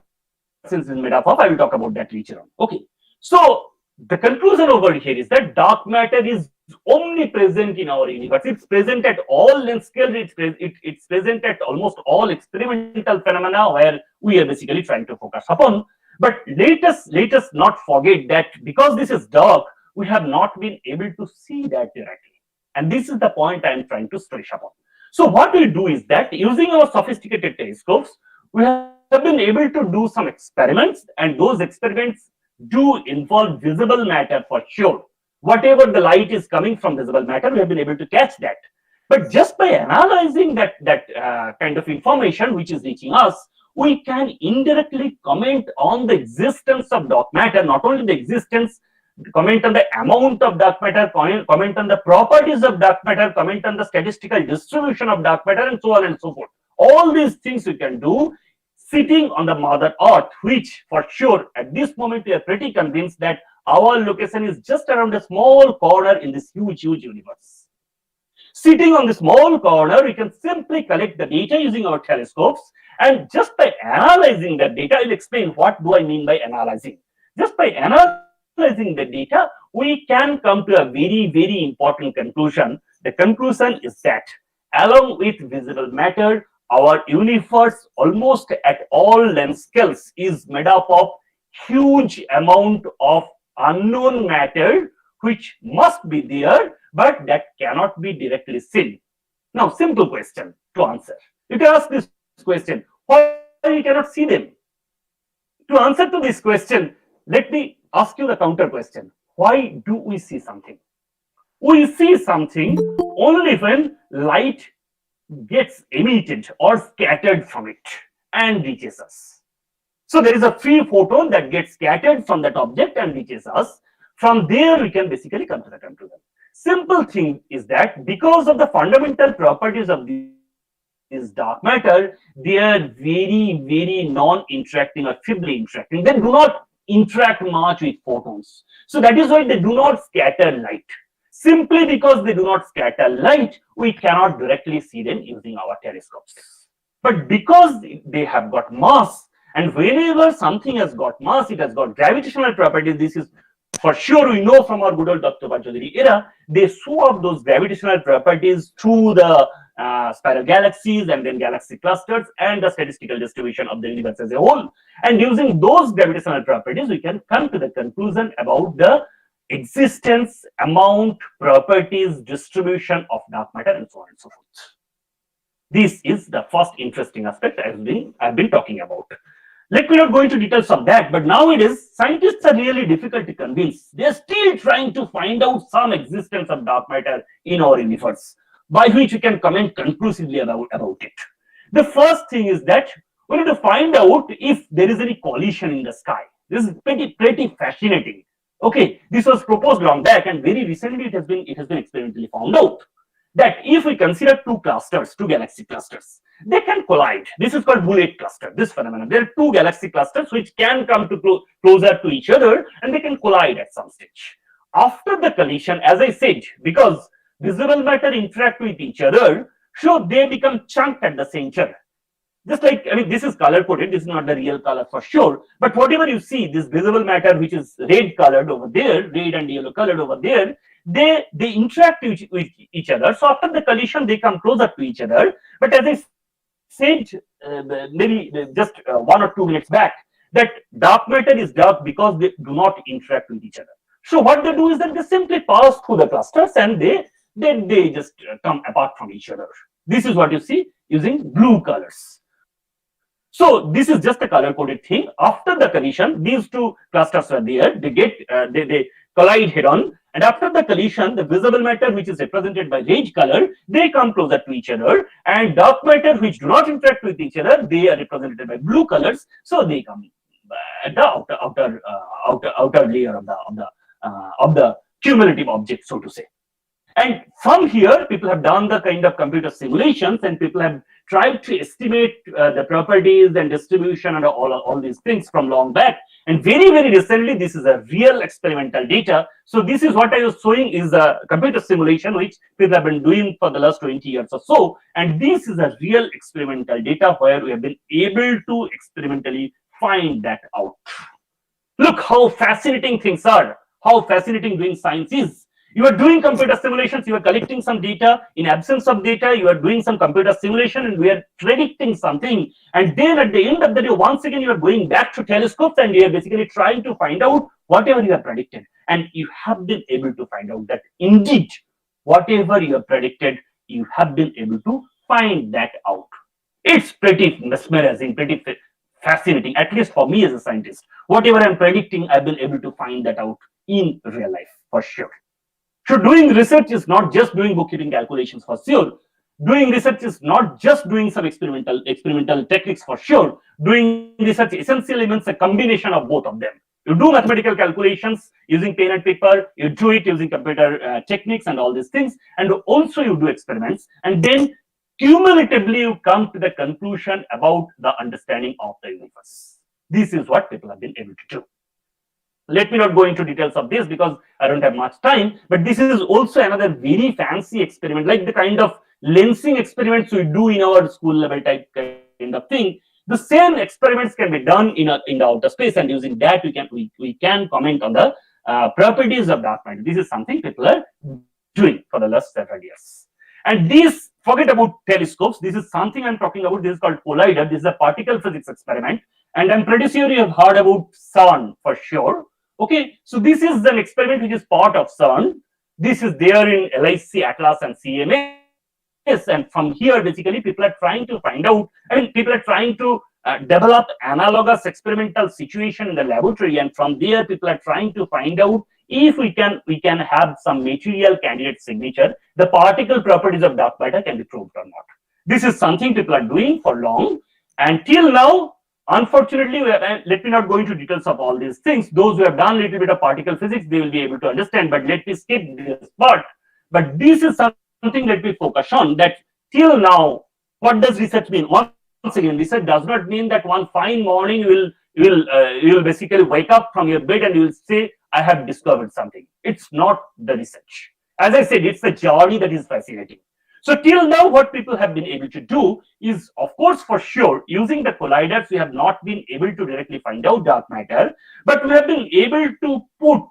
is made up of, I will talk about that later on. Okay, so the conclusion over here is that dark matter is omnipresent in our universe. It's present at all length scales. It's present at almost all experimental phenomena where we are basically trying to focus upon. But let us not forget that because this is dark, we have not been able to see that directly. And this is the point I am trying to stress upon. So what we do is that using our sophisticated telescopes, we have been able to do some experiments, and those experiments do involve visible matter for sure. Whatever the light is coming from visible matter, we have been able to catch that. But just by analyzing that kind of information which is reaching us, we can indirectly comment on the existence of dark matter, not only the existence, comment on the amount of dark matter, comment on the properties of dark matter, comment on the statistical distribution of dark matter, and so on and so forth. All these things we can do sitting on the mother earth, which for sure at this moment we are pretty convinced that our location is just around a small corner in this huge universe. Sitting on the small corner, we can simply collect the data using our telescopes, and just by analyzing that data, I'll explain what do I mean by analyzing. Just by analyzing the data, we can come to a very important conclusion. The conclusion is that along with visible matter, our universe almost at all length scales is made up of huge amount of unknown matter which must be there but that cannot be directly seen. Now, simple question to answer. You can ask this question, why you cannot see them? To answer to this question, let me ask you the counter question. Why do we see something? We see something only when light gets emitted or scattered from it and reaches us. So there is a free photon that gets scattered from that object and reaches us. From there, we can basically come to the conclusion. Simple thing is that because of the fundamental properties of this dark matter, they are very non-interacting or feebly interacting. They do not interact much with photons. So that is why they do not scatter light. Simply because they do not scatter light, we cannot directly see them using our telescopes. But because they have got mass, and whenever something has got mass, it has got gravitational properties. This is for sure we know from our good old Dr. Bajodiri era. They show up those gravitational properties through the spiral galaxies and then galaxy clusters and the statistical distribution of the universe as a whole. And using those gravitational properties, we can come to the conclusion about the existence, amount, properties, distribution of dark matter, and so on and so forth. This is the first interesting aspect I've been talking about. Let me not go into details of that, but nowadays scientists are really difficult to convince. They're still trying to find out some existence of dark matter in our universe, by which we can comment conclusively about it. The first thing is that we need to find out if there is any collision in the sky. This is pretty fascinating. Okay, this was proposed long back, and very recently it has been experimentally found out that if we consider two galaxy clusters, they can collide. This is called bullet cluster, this phenomenon. There are two galaxy clusters which can come to closer to each other, and they can collide at some stage. After the collision, as I said, because visible matter interact with each other, so they become chunked at the center. Just like, I mean, this is color coded, this is not the real color for sure, but whatever you see, this visible matter which is red colored over there, red and yellow colored over there, they interact with each other. So after the collision, they come closer to each other. But as I said maybe just 1 or 2 minutes back, that dark matter is dark because they do not interact with each other. So what they do is that they simply pass through the clusters and they just come apart from each other. This is what you see using blue colors. So this is just a color coded thing. After the collision, these two clusters are there. They get they collide head on, and after the collision, the visible matter, which is represented by red color, they come closer to each other, and dark matter, which do not interact with each other, they are represented by blue colors. So they come at the outer layer of the cumulative object, so to say. And from here, people have done the kind of computer simulations, and people have tried to estimate the properties and distribution and all these things from long back. And very, very recently, this is a real experimental data. So this is what I was showing is a computer simulation, which people have been doing for the last 20 years or so. And this is a real experimental data where we have been able to experimentally find that out. Look how fascinating things are, how fascinating doing science is. You are doing computer simulations, you are collecting some data. In absence of data, you are doing some computer simulation and we are predicting something. And then at the end of the day, once again, you are going back to telescopes and you are basically trying to find out whatever you have predicted. And you have been able to find out that indeed, whatever you have predicted, you have been able to find that out. It's pretty mesmerizing, pretty fascinating, at least for me as a scientist. Whatever I'm predicting, I've been able to find that out in real life, for sure. So doing research is not just doing bookkeeping calculations, for sure. Doing research is not just doing some experimental techniques, for sure. Doing research essentially means a combination of both of them. You do mathematical calculations using pen and paper, you do it using computer techniques and all these things, and also you do experiments, and then cumulatively you come to the conclusion about the understanding of the universe. This is what people have been able to do. Let me not go into details of this because I don't have much time, but this is also another very fancy experiment, like the kind of lensing experiments we do in our school level type kind of thing. The same experiments can be done in the outer space, and using that we can comment on the properties of dark matter. This is something people are doing for the last several years. And these, forget about telescopes, this is something I'm talking about. This is called collider. This is a particle physics experiment, and I'm pretty sure you have heard about CERN for sure. Okay, so this is an experiment which is part of CERN. This is there in LIC, Atlas, and CMS. And from here, basically, people are trying to find out, people are trying to develop analogous experimental situation in the laboratory. And from there, people are trying to find out if we can have some material candidate signature, the particle properties of dark matter can be proved or not. This is something people are doing for long. And till now, unfortunately, let me not go into details of all these things. Those who have done a little bit of particle physics, they will be able to understand, but let me skip this part. But this is something that we focus on, that till now, what does research mean? Once again, research does not mean that one fine morning you will basically wake up from your bed and you will say, I have discovered something. It's not the research. As I said, it's the journey that is fascinating. So till now, what people have been able to do is, of course, for sure, using the colliders, we have not been able to directly find out dark matter, but we have been able to put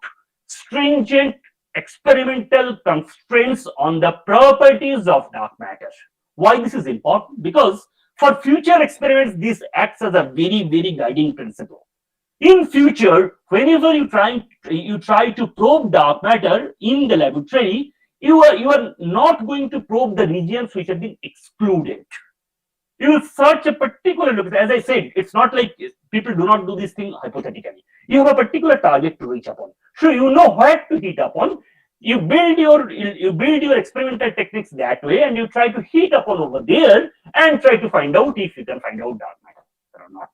stringent experimental constraints on the properties of dark matter. Why this is important? Because for future experiments, this acts as a very, very guiding principle. In future, whenever you try to probe dark matter in the laboratory, you are not going to probe the regions which have been excluded. You will search a particular location. As I said, it's not like people do not do this thing hypothetically. You have a particular target to reach upon. So you know where to hit upon. You build your experimental techniques that way, and you try to hit upon over there and try to find out if you can find out dark matter or not.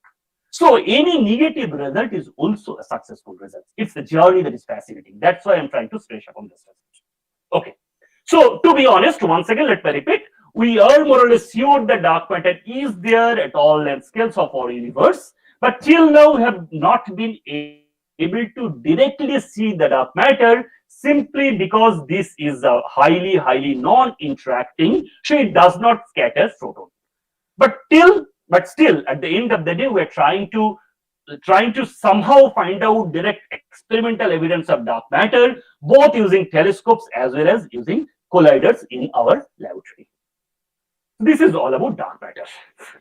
So any negative result is also a successful result. It's the journey that is fascinating. That's why I'm trying to stress upon this research. Okay. So to be honest, once again, let me repeat, we are more or less sure that dark matter is there at all length scales of our universe, but till now we have not been able to directly see the dark matter simply because this is a highly non-interacting, so it does not scatter photon. But still, at the end of the day, we're trying to trying to somehow find out direct experimental evidence of dark matter, both using telescopes as well as using colliders in our laboratory. This is all about dark matter.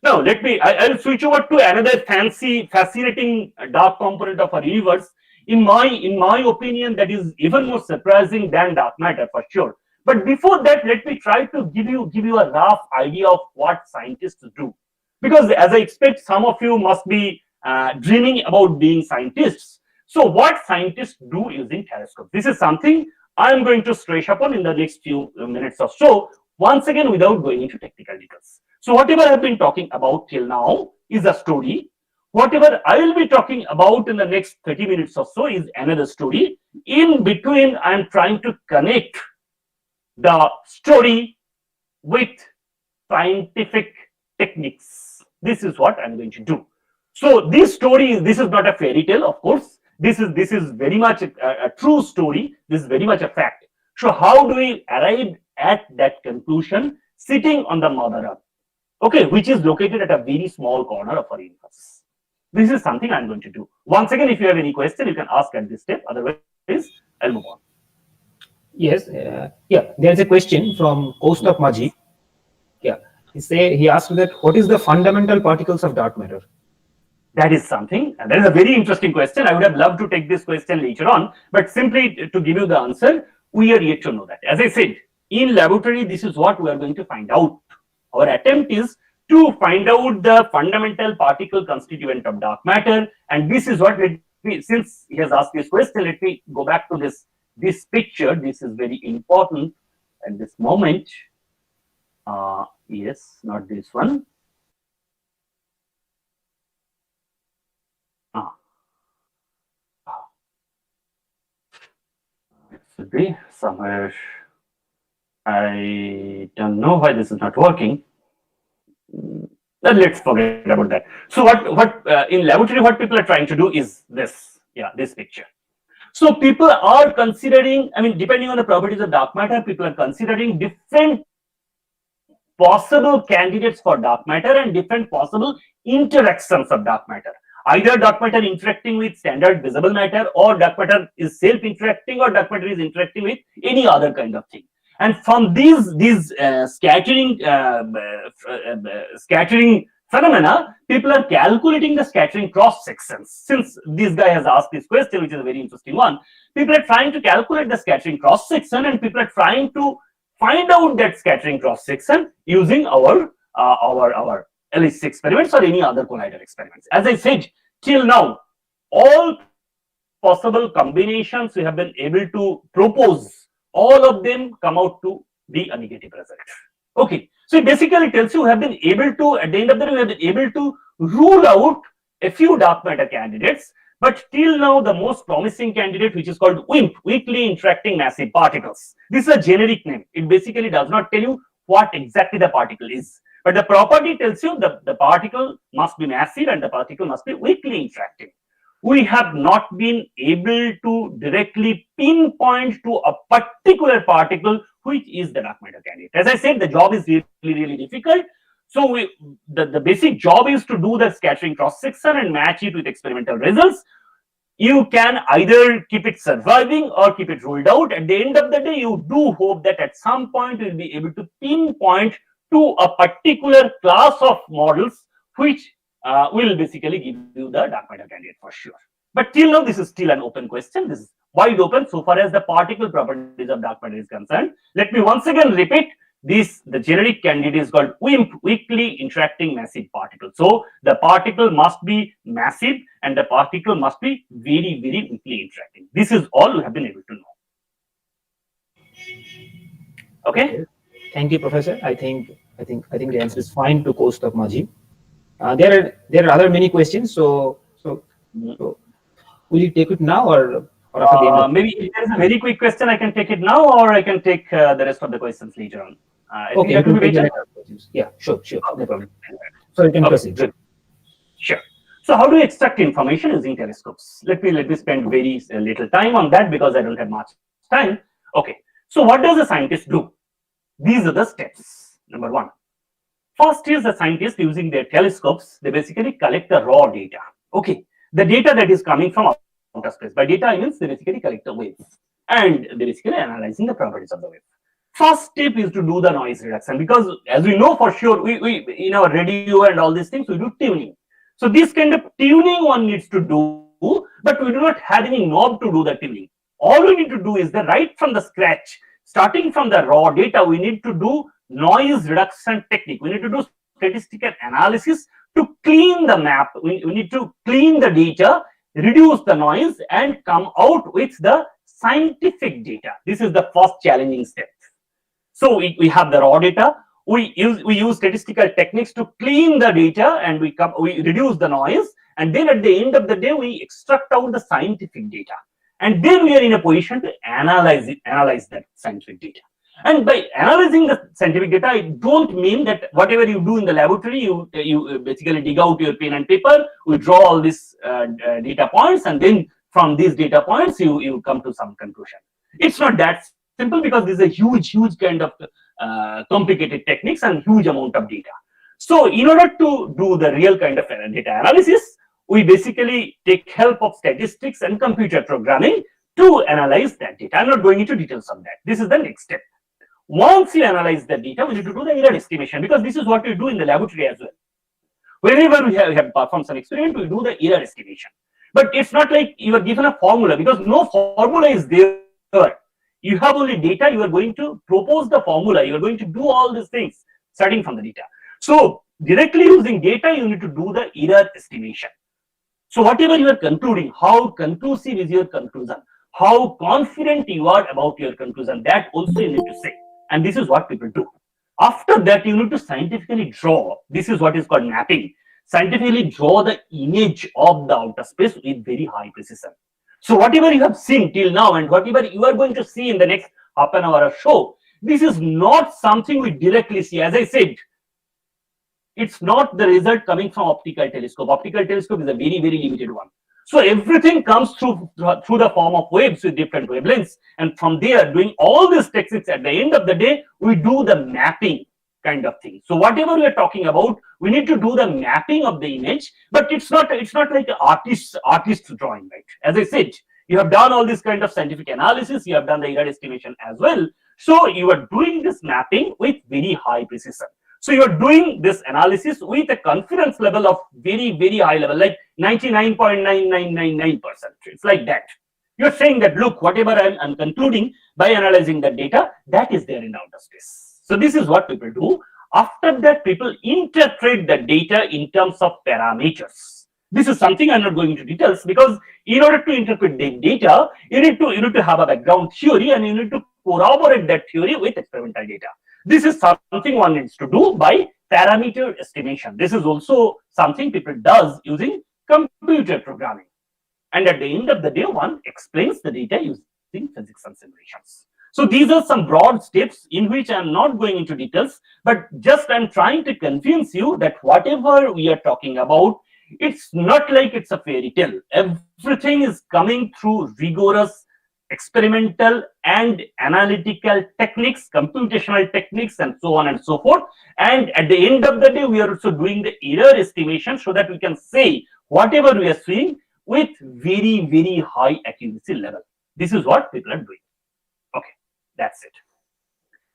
Now, I'll switch over to another fascinating dark component of our universe. In my opinion, that is even more surprising than dark matter for sure. But before that, let me try to give you a rough idea of what scientists do. Because as I expect, some of you must be dreaming about being scientists. So what scientists do using telescopes? This is something I'm going to stress upon in the next few minutes or so, once again without going into technical details. So whatever I've been talking about till now is a story. Whatever I will be talking about in the next 30 minutes or so is another story. In between, I'm trying to connect the story with scientific techniques. This is what I'm going to do. So this is not a fairy tale, of course. This is very much a true story. This is very much a fact. So how do we arrive at that conclusion? Sitting on the mother earth, okay, which is located at a very small corner of our universe. This is something I'm going to do. Once again, if you have any question, you can ask at this step. Otherwise, I'll move on. Yes, yeah, there's a question from Kostak Maji. Yeah, he asked that what is the fundamental particles of dark matter? That is something, that is a very interesting question. I would have loved to take this question later on, but simply to give you the answer, we are yet to know that. As I said, in laboratory, this is what we are going to find out. Our attempt is to find out the fundamental particle constituent of dark matter, and this is what since he has asked this question, let me go back to this picture. This is very important at this moment. Yes, not this one. It should be somewhere. I don't know why this is not working. Let's forget about that. So what in laboratory, what people are trying to do is this. Yeah, this picture. So people are considering, I mean, depending on the properties of dark matter, people are considering different possible candidates for dark matter and different possible interactions of dark matter. Either dark matter interacting with standard visible matter, or dark matter is self-interacting, or dark matter is interacting with any other kind of thing. And from these scattering phenomena, people are calculating the scattering cross sections. Since this guy has asked this question, which is a very interesting one, people are trying to calculate the scattering cross section, and people are trying to find out that scattering cross section using our LHC experiments or any other collider experiments. As I said, till now, all possible combinations we have been able to propose, all of them come out to be a negative result. Okay, so it basically tells you we have been able to, at the end of the day, we have been able to rule out a few dark matter candidates. But till now, the most promising candidate, which is called WIMP, weakly interacting massive particles. This is a generic name. It basically does not tell you what exactly the particle is. But the property tells you the particle must be massive and the particle must be weakly interacting. We have not been able to directly pinpoint to a particular particle which is the dark matter candidate. As I said, the job is really difficult. So the basic job is to do the scattering cross section and match it with experimental results. You can either keep it surviving or keep it ruled out. At the end of the day, you do hope that at some point you will be able to pinpoint to a particular class of models which will basically give you the dark matter candidate for sure. But till now, this is still an open question. This is wide open so far as the particle properties of dark matter is concerned. Let me once again repeat. The generic candidate is called WIMP, weakly interacting massive particle. So the particle must be massive and the particle must be very weakly interacting. This is all we have been able to know. Okay. Thank you, Professor. I think the answer is fine to Kostak Maji. There are other many questions. So will you take it now or after the end of maybe if there is a very quick question, I can take it now, or I can take the rest of the questions later on. Okay, that will be better. Yeah, sure, no problem. So you can proceed. Good. Sure. So how do you extract information using telescopes? Let me spend very little time on that because I don't have much time. Okay. So what does a scientist do? These are the steps. Number one. First is the scientist using their telescopes, they basically collect the raw data. Okay. the data that is coming from outer space. By data, I mean they basically collect the waves and they basically analyzing the properties of the wave. First step is to do the noise reduction, because as we know for sure, we in our radio and all these things, we do tuning. So this kind of tuning one needs to do, but we do not have any knob to do the tuning. All we need to do is the right from the scratch, starting from the raw data, we need to do noise reduction technique. We need to do statistical analysis to clean the map. We need to clean the data, reduce the noise, and come out with the scientific data. This is the first challenging step. So we have the raw data. We use statistical techniques to clean the data, and we reduce the noise. And then at the end of the day, we extract out the scientific data. And then we are in a position to analyze that scientific data. And by analyzing the scientific data, I don't mean that whatever you do in the laboratory, you basically dig out your pen and paper, we draw all these data points, and then from these data points, you come to some conclusion. It's not that simple, because this is a huge kind of complicated techniques and huge amount of data. So in order to do the real kind of data analysis, we basically take help of statistics and computer programming to analyze that data. I'm not going into details of that. This is the next step. Once you analyze the data, we need to do the error estimation, because this is what we do in the laboratory as well. Whenever we have performed some experiment, we do the error estimation. But it's not like you are given a formula, because no formula is there. You have only data, you are going to propose the formula, you are going to do all these things starting from the data. So directly using data, you need to do the error estimation. So whatever you are concluding, how conclusive is your conclusion, how confident you are about your conclusion, that also you need to say. And this is what people do. After that, you need to scientifically draw. This is what is called mapping. Scientifically draw the image of the outer space with very high precision. So whatever you have seen till now and whatever you are going to see in the next half an hour or so, this is not something we directly see. As I said, it's not the result coming from optical telescope. Optical telescope is a very limited one. So everything comes through the form of waves with different wavelengths. And from there, doing all these techniques, at the end of the day, we do the mapping kind of thing. So whatever we are talking about, we need to do the mapping of the image, but it's not like an artist drawing, right? As I said, you have done all this kind of scientific analysis, you have done the error estimation as well. So you are doing this mapping with very high precision. So you are doing this analysis with a confidence level of very high level, like 99.9999%. It's like that. You're saying that, look, whatever I'm concluding by analyzing the data, that is there in the outer space. So this is what people do. After that, people interpret the data in terms of parameters. This is something I'm not going into details, because in order to interpret the data, you need to have a background theory, and you need to corroborate that theory with experimental data. This is something one needs to do by parameter estimation. This is also something people does using computer programming. And at the end of the day, one explains the data using physics and simulations. So these are some broad steps in which I'm not going into details, but just I'm trying to convince you that whatever we are talking about, it's not like it's a fairy tale. Everything is coming through rigorous experimental and analytical techniques, computational techniques, and so on and so forth. And at the end of the day, we are also doing the error estimation so that we can say whatever we are seeing with very high accuracy level. This is what people are doing. Okay, that's it.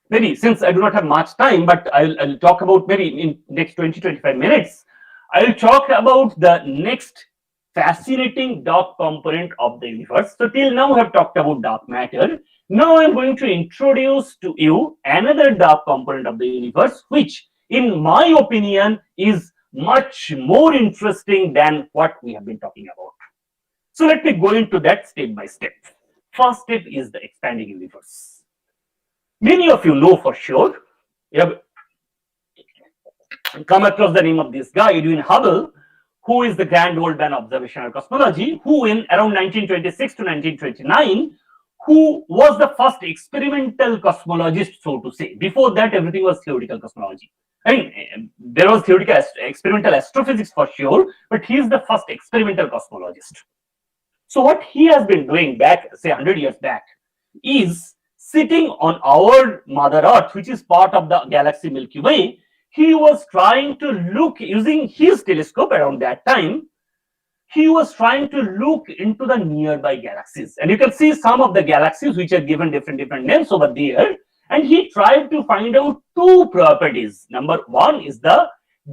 Maybe since I do not have much time, but I'll talk about maybe in next 20-25 minutes, I'll talk about the next fascinating dark component of the universe. So till now we have talked about dark matter. Now I'm going to introduce to you another dark component of the universe, which in my opinion is much more interesting than what we have been talking about. So let me go into that step by step. First step is the expanding universe. Many of you know for sure, you have come across the name of this guy, Edwin Hubble, who is the grand old man of observational cosmology, who in around 1926 to 1929, who was the first experimental cosmologist, so to say. Before that, everything was theoretical cosmology. I mean, there was theoretical experimental astrophysics for sure, but he is the first experimental cosmologist. So what he has been doing back, say 100 years back, is sitting on our Mother Earth, which is part of the galaxy Milky Way. He was trying to look, using his telescope around that time, he was trying to look into the nearby galaxies. And you can see some of the galaxies which are given different names over there. And he tried to find out two properties. Number one is the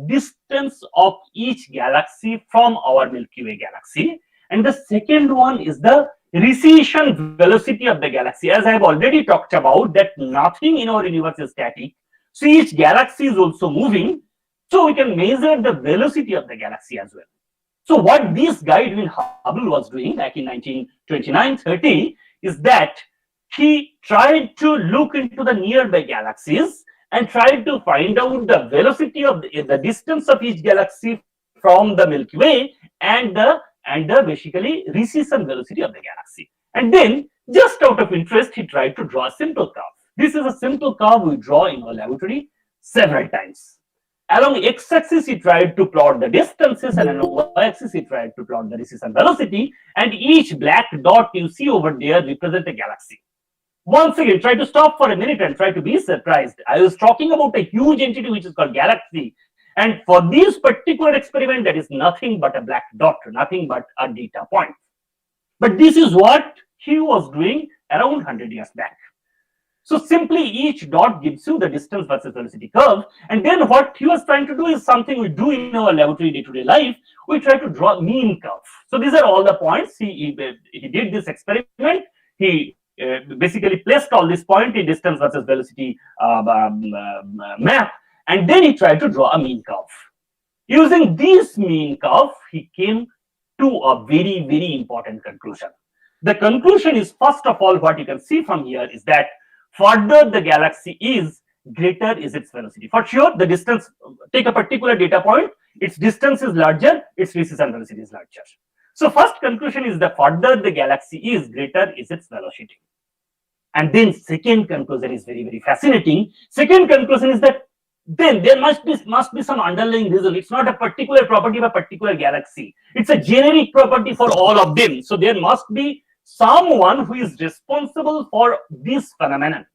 distance of each galaxy from our Milky Way galaxy. And the second one is the recession velocity of the galaxy. As I have already talked about, that nothing in our universe is static. So each galaxy is also moving. So we can measure the velocity of the galaxy as well. So what this guy Edwin Hubble was doing back in 1929-30 is that he tried to look into the nearby galaxies and tried to find out the velocity of the distance of each galaxy from the Milky Way and the basically recession velocity of the galaxy. And then, just out of interest, he tried to draw a simple curve. This is a simple curve we draw in our laboratory several times. Along x-axis, he tried to plot the distances, and along y-axis, he tried to plot the recession velocity. And each black dot you see over there represents a galaxy. Once again, try to stop for a minute and try to be surprised. I was talking about a huge entity which is called galaxy. And for this particular experiment, that is nothing but a black dot, nothing but a data point. But this is what he was doing around 100 years back. So simply each dot gives you the distance versus velocity curve. And then what he was trying to do is something we do in our laboratory day-to-day life. We try to draw mean curve. So these are all the points. He did this experiment. He basically placed all these points in distance versus velocity map. And then he tried to draw a mean curve. Using this mean curve, he came to a very, very important conclusion. The conclusion is, first of all, what you can see from here is that further the galaxy is, greater is its velocity. For sure, the distance, take a particular data point, its distance is larger, its recession velocity is larger. So first conclusion is the further the galaxy is, greater is its velocity. And then second conclusion is very, very fascinating. Second conclusion is that then there must be some underlying reason. It's not a particular property of a particular galaxy. It's a generic property for all of them. So there must be someone who is responsible for this phenomenon.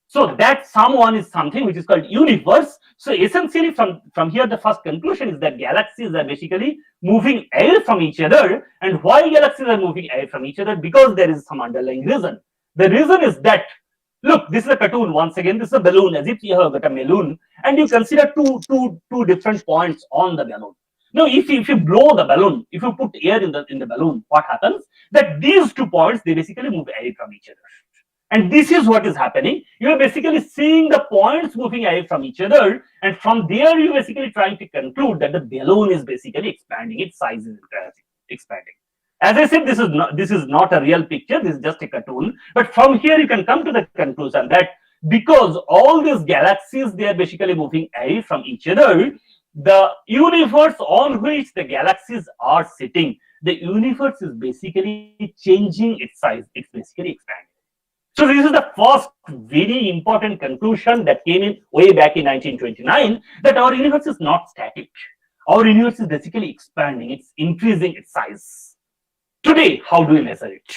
So that someone is something which is called universe. So essentially from here, the first conclusion is that galaxies are basically moving away from each other. And why galaxies are moving away from each other? Because there is some underlying reason. The reason is that, look, this is a cartoon. Once again, this is a balloon, as if you have got a balloon, and you consider two different points on the balloon. Now, if you blow the balloon, if you put air in the balloon, what happens? That these 2 points, they basically move away from each other. And this is what is happening. You are basically seeing the points moving away from each other, and from there you are basically trying to conclude that the balloon is basically expanding, its size is expanding. As I said, this is not a real picture, this is just a cartoon. But from here you can come to the conclusion that because all these galaxies, they are basically moving away from each other, the universe on which the galaxies are sitting, the universe is basically changing its size, it's basically expanding. So this is the first very important conclusion that came in way back in 1929, that our universe is not static. Our universe is basically expanding, it's increasing its size. Today, how do we measure it?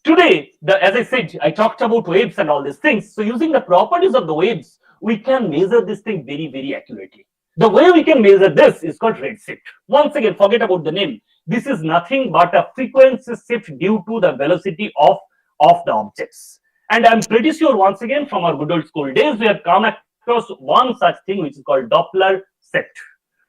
Today, as I said, I talked about waves and all these things. So using the properties of the waves, we can measure this thing very, very accurately. The way we can measure this is called redshift. Once again, forget about the name. This is nothing but a frequency shift due to the velocity of the objects. And I'm pretty sure, once again, from our good old school days, we have come across one such thing which is called Doppler effect.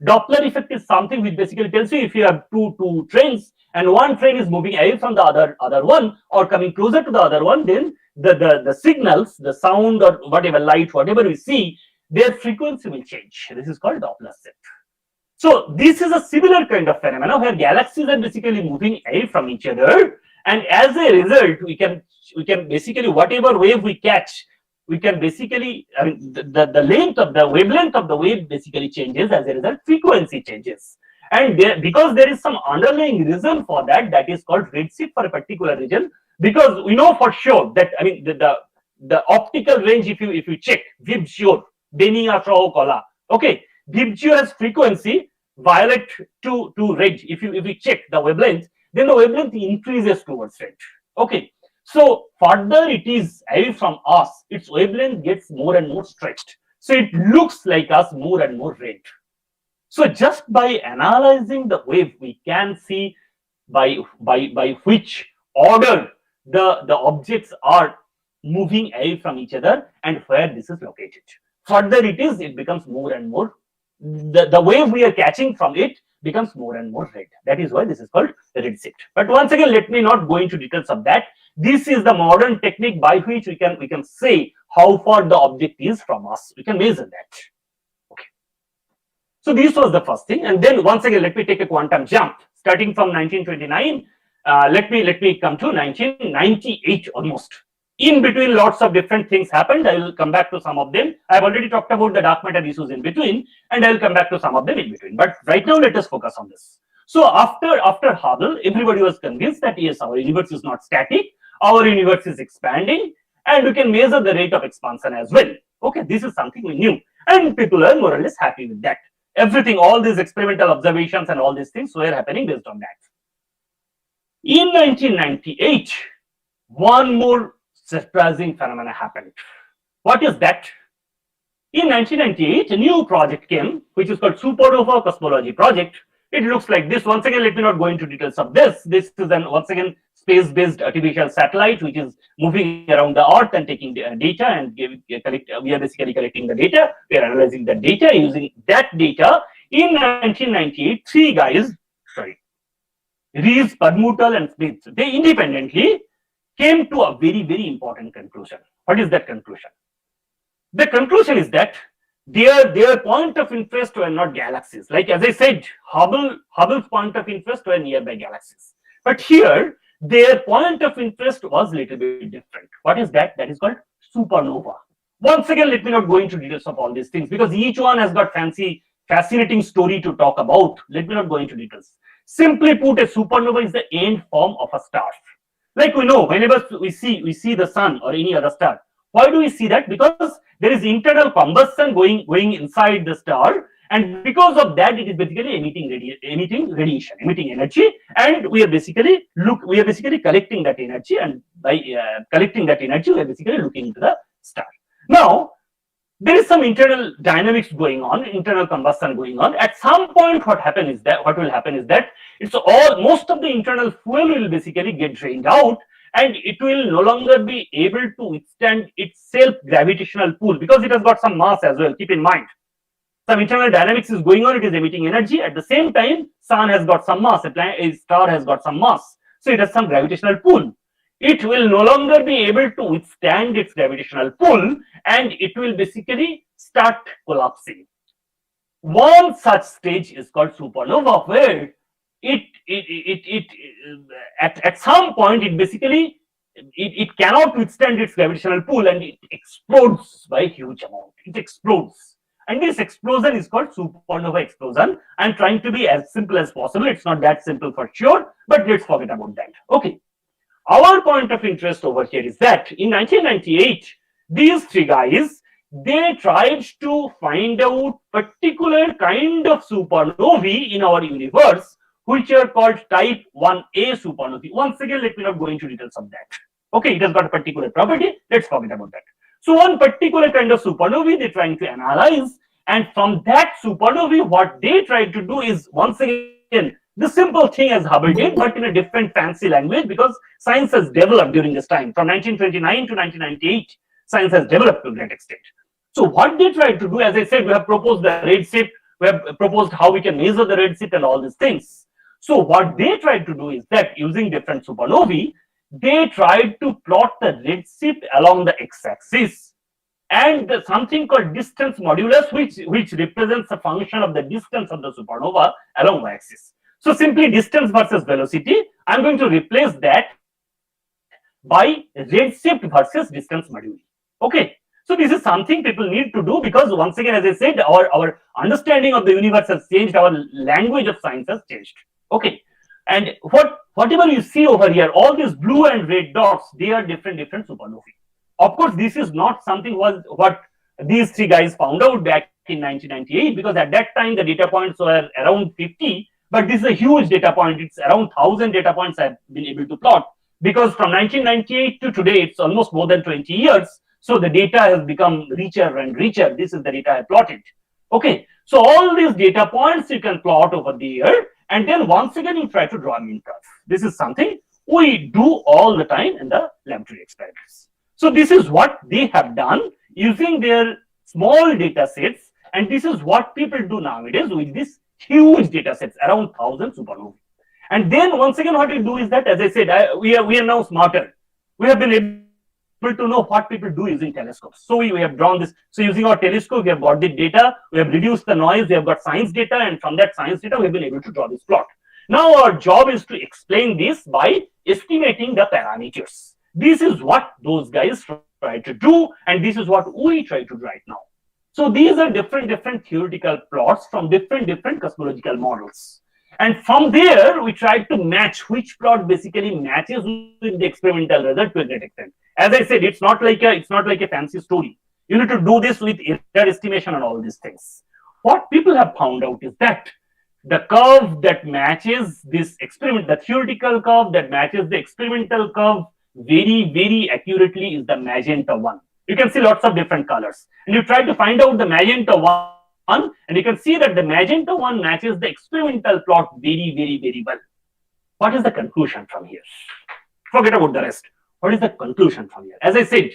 Doppler effect is something which basically tells you if you have two trains and one train is moving away from the other one or coming closer to the other one, then the signals, the sound or whatever, light, whatever we see, their frequency will change. This is called Doppler effect. So this is a similar kind of phenomena where galaxies are basically moving away from each other, and as a result, we can basically, whatever wave we catch, we can basically, I mean, the length of the wavelength of the wave basically changes. As a result, frequency changes. And because there is some underlying reason for that, that is called redshift for a particular region. Because we know for sure that, I mean, the optical range, if you check, Vibgyor, Benia Kola, okay, Vibgyor has frequency violet to red. If you check the wavelength, then the wavelength increases towards red. Okay. So further it is away from us, its wavelength gets more and more stretched. So it looks like us more and more red. So just by analyzing the wave, we can see by which order the objects are moving away from each other and where this is located. Further it becomes more and more, the wave we are catching from it becomes more and more red. That is why this is called redshift. But once again, let me not go into details of that. This is the modern technique by which we can say how far the object is from us. We can measure that. Okay. So this was the first thing, and then once again, let me take a quantum jump starting from 1929. Let me come to 1998 almost. In between, lots of different things happened. I will come back to some of them. I have already talked about the dark matter issues in between, and I will come back to some of them in between. But right now, let us focus on this. So after Hubble, everybody was convinced that yes, our universe is not static. Our universe is expanding, and we can measure the rate of expansion as well. Okay, this is something we knew, and people are more or less happy with that. Everything, all these experimental observations and all these things were happening based on that. In 1998, one more surprising phenomena happened. What is that? In 1998, a new project came, which is called Supernova Cosmology Project. It looks like this. Once again, let me not go into details of this. This is an once again space-based artificial satellite which is moving around the Earth and taking data and we are basically collecting the data. We are analyzing the data. Using that data, in 1998, three guys, Rees, Permutal, and Smith, they independently came to a very, very important conclusion. What is that conclusion? The conclusion is that their point of interest were not galaxies. Like as I said, Hubble's point of interest were nearby galaxies. But here, their point of interest was a little bit different. What is that? That is called supernova. Once again, let me not go into details of all these things because each one has got fascinating story to talk about. Let me not go into details. Simply put, a supernova is the end form of a star. Like we know, whenever we see the sun or any other star, why do we see that? Because there is internal combustion going inside the star, and because of that, it is basically emitting radiation, emitting energy, and we are basically collecting that energy, and by collecting that energy, we are basically looking into the star. Now, there is some internal dynamics going on, internal combustion going on. At some point, what will happen is that most of the internal fuel will basically get drained out, and it will no longer be able to withstand its self-gravitational pull because it has got some mass as well. Keep in mind, some internal dynamics is going on. It is emitting energy. At the same time, sun has got some mass. A star has got some mass, so it has some gravitational pull. It will no longer be able to withstand its gravitational pull, and it will basically start collapsing. One such stage is called supernova, where at some point it cannot withstand its gravitational pull and it explodes by a huge amount. It explodes, and this explosion is called supernova explosion. I'm trying to be as simple as possible. It's not that simple for sure, but let's forget about that. Okay. Our point of interest over here is that in 1998, these three guys, they tried to find out particular kind of supernovae in our universe, which are called type 1a supernovae. Once again, let me not go into details of that. Okay, it has got a particular property. Let's forget about that. So one particular kind of supernovae they're trying to analyze, and from that supernovae, what they tried to do is once again the simple thing as Hubble did, but in a different fancy language, because science has developed during this time. From 1929 to 1998, science has developed to a great extent. So what they tried to do, as I said, we have proposed the redshift, we have proposed how we can measure the redshift and all these things. So what they tried to do is that using different supernovae, they tried to plot the redshift along the x-axis and something called distance modulus, which represents a function of the distance of the supernova along y-axis. So simply distance versus velocity, I'm going to replace that by redshift versus distance moduli. Okay. So this is something people need to do because once again, as I said, our understanding of the universe has changed, our language of science has changed. Okay. And whatever you see over here, all these blue and red dots, they are different supernovae. Of course, this is not something what these three guys found out back in 1998, because at that time the data points were around 50. But this is a huge data point. It's around 1,000 data points I've been able to plot, because from 1998 to today, it's almost more than 20 years. So the data has become richer and richer. This is the data I plotted. Okay. So all these data points you can plot over there, and then once again you try to draw a mean curve. This is something we do all the time in the laboratory experiments. So this is what they have done using their small data sets, and this is what people do nowadays with these huge data sets, around 1,000 supernovae. And then once again what we do is that, as I said, we are now smarter. We have been able to know what people do using telescopes. So we have drawn this. So using our telescope, we have got the data, we have reduced the noise, we have got science data, and from that science data, we have been able to draw this plot. Now our job is to explain this by estimating the parameters. This is what those guys try to do, and this is what we try to do right now. So these are different theoretical plots from different cosmological models. And from there, we try to match which plot basically matches with the experimental result to a great extent. As I said, it's not like a fancy story. You need to do this with error estimation and all these things. What people have found out is that the curve that matches this experiment, the theoretical curve that matches the experimental curve very accurately is the magenta one. You can see lots of different colors, and you try to find out the magenta one, and you can see that the magenta one matches the experimental plot very well. What is the conclusion from here? Forget about the rest. What is the conclusion from here? As I said,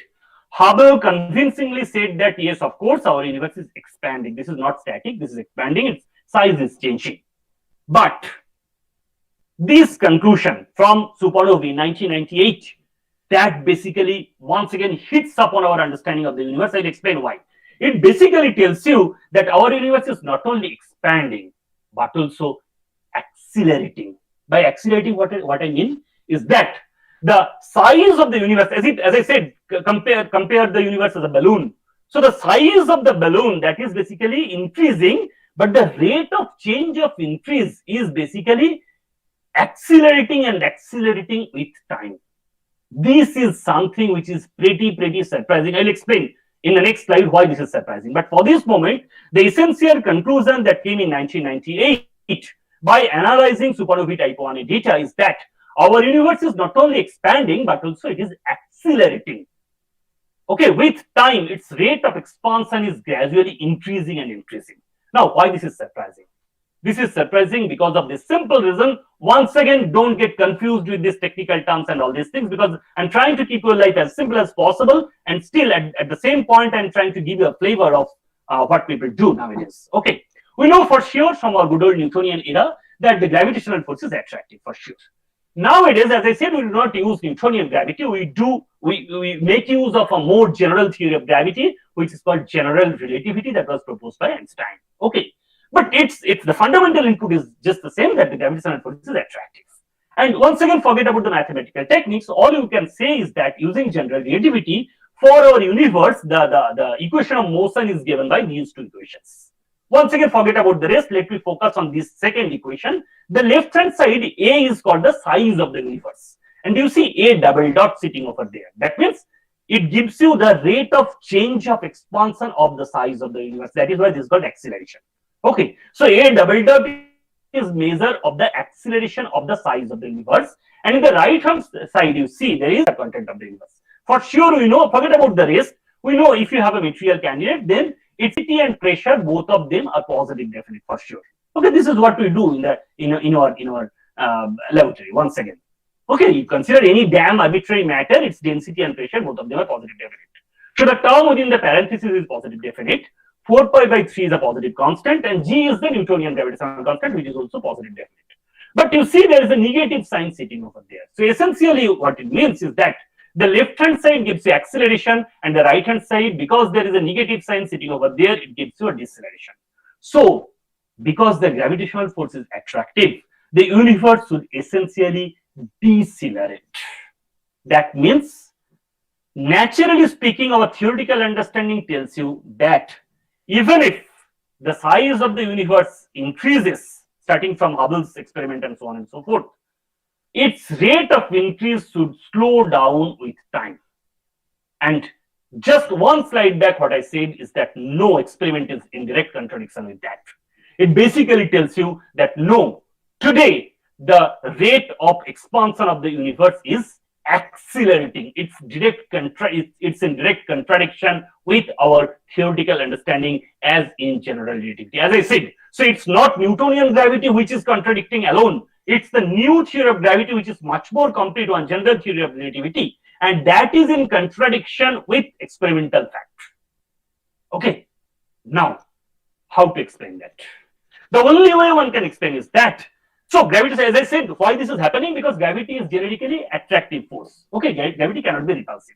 Hubble convincingly said that yes, of course, our universe is expanding. This is not static, this is expanding, its size is changing. But this conclusion from supernovae 1998, that basically once again hits upon our understanding of the universe. I'll explain why. It basically tells you that our universe is not only expanding, but also accelerating. By accelerating, what I mean is that the size of the universe, as I said, compare the universe as a balloon. So the size of the balloon, that is basically increasing, but the rate of change of increase is basically accelerating with time. This is something which is pretty surprising. I'll explain in the next slide why this is surprising. But for this moment, the essential conclusion that came in 1998 by analyzing supernovae type 1a data is that our universe is not only expanding, but also it is accelerating. Okay, with time, its rate of expansion is gradually increasing. Now, why this is surprising? This is surprising because of this simple reason. Once again, don't get confused with these technical terms and all these things, because I'm trying to keep your life as simple as possible, and still at the same point, I'm trying to give you a flavor of what people do nowadays. Okay, we know for sure from our good old Newtonian era that the gravitational force is attractive for sure. Nowadays, as I said, we do not use Newtonian gravity. We make use of a more general theory of gravity, which is called general relativity, that was proposed by Einstein. Okay. But it's the fundamental input is just the same, that the gravitational force is attractive. And once again, forget about the mathematical techniques. All you can say is that using general relativity for our universe, the equation of motion is given by these two equations. Once again, forget about the rest. Let me focus on this second equation. The left hand side, A, is called the size of the universe. And you see A double dot sitting over there. That means it gives you the rate of change of expansion of the size of the universe. That is why this is called acceleration. Okay, so A double dot is measure of the acceleration of the size of the universe, and in the right hand side you see there is the content of the universe. For sure, we know, forget about the rest, we know if you have a material candidate, then its density and pressure, both of them are positive definite for sure. Okay, this is what we do in our laboratory. Once again, okay, you consider any damn arbitrary matter, its density and pressure, both of them are positive definite. So the term within the parenthesis is positive definite. 4 pi by 3 is a positive constant, and G is the Newtonian gravitational constant, which is also positive definite. But you see there is a negative sign sitting over there. So essentially what it means is that the left hand side gives you acceleration, and the right hand side, because there is a negative sign sitting over there, it gives you a deceleration. So because the gravitational force is attractive, the universe would essentially decelerate. That means, naturally speaking, our theoretical understanding tells you that even if the size of the universe increases, starting from Hubble's experiment and so on and so forth, its rate of increase should slow down with time. And just one slide back, what I said is that no experiment is in direct contradiction with that. It basically tells you that no, today the rate of expansion of the universe is accelerating. It's in direct contradiction with our theoretical understanding as in general relativity. As I said, so it's not Newtonian gravity which is contradicting alone. It's the new theory of gravity which is much more complete one general theory of relativity, and that is in contradiction with experimental fact. Okay, now how to explain that? The only way one can explain is that, so gravity, as I said, why this is happening? Because gravity is generically attractive force. Okay, gravity cannot be repulsive.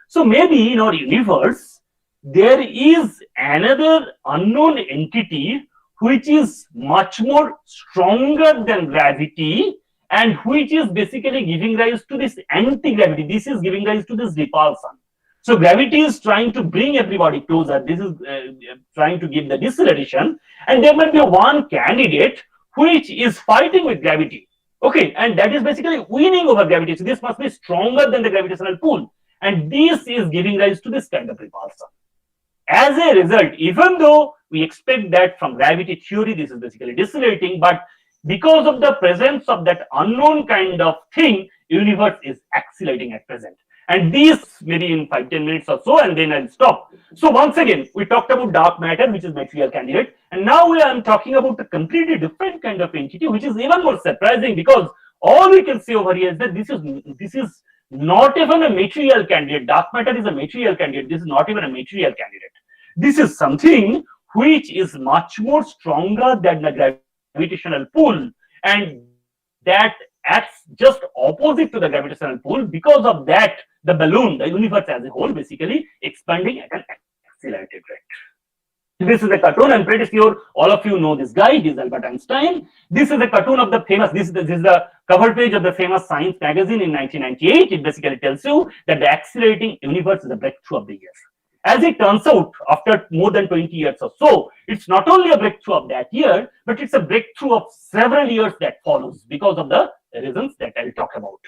So maybe in our universe, there is another unknown entity which is much more stronger than gravity and which is basically giving rise to this anti-gravity. This is giving rise to this repulsion. So gravity is trying to bring everybody closer. This is trying to give the deceleration, and there might be one candidate which is fighting with gravity. Okay, and that is basically winning over gravity. So this must be stronger than the gravitational pull, and this is giving rise to this kind of repulsion. As a result, even though we expect that from gravity theory, this is basically decelerating, but because of the presence of that unknown kind of thing, universe is accelerating at present. And these maybe in 5-10 minutes or so, and then I'll stop. So once again, we talked about dark matter, which is material candidate, and now I am talking about a completely different kind of entity, which is even more surprising because all we can say over here is that this is not even a material candidate. Dark matter is a material candidate. This is not even a material candidate. This is something which is much more stronger than the gravitational pull, and that acts just opposite to the gravitational pull. Because of that, the balloon, the universe as a whole, basically expanding at an accelerated rate. This is a cartoon. I'm pretty sure all of you know this guy. He's Albert Einstein. This is a cartoon of the famous. This is the cover page of the famous Science magazine in 1998. It basically tells you that the accelerating universe is a breakthrough of the year. As it turns out, after more than 20 years or so, it's not only a breakthrough of that year, but it's a breakthrough of several years that follows because of the reasons that I'll talk about.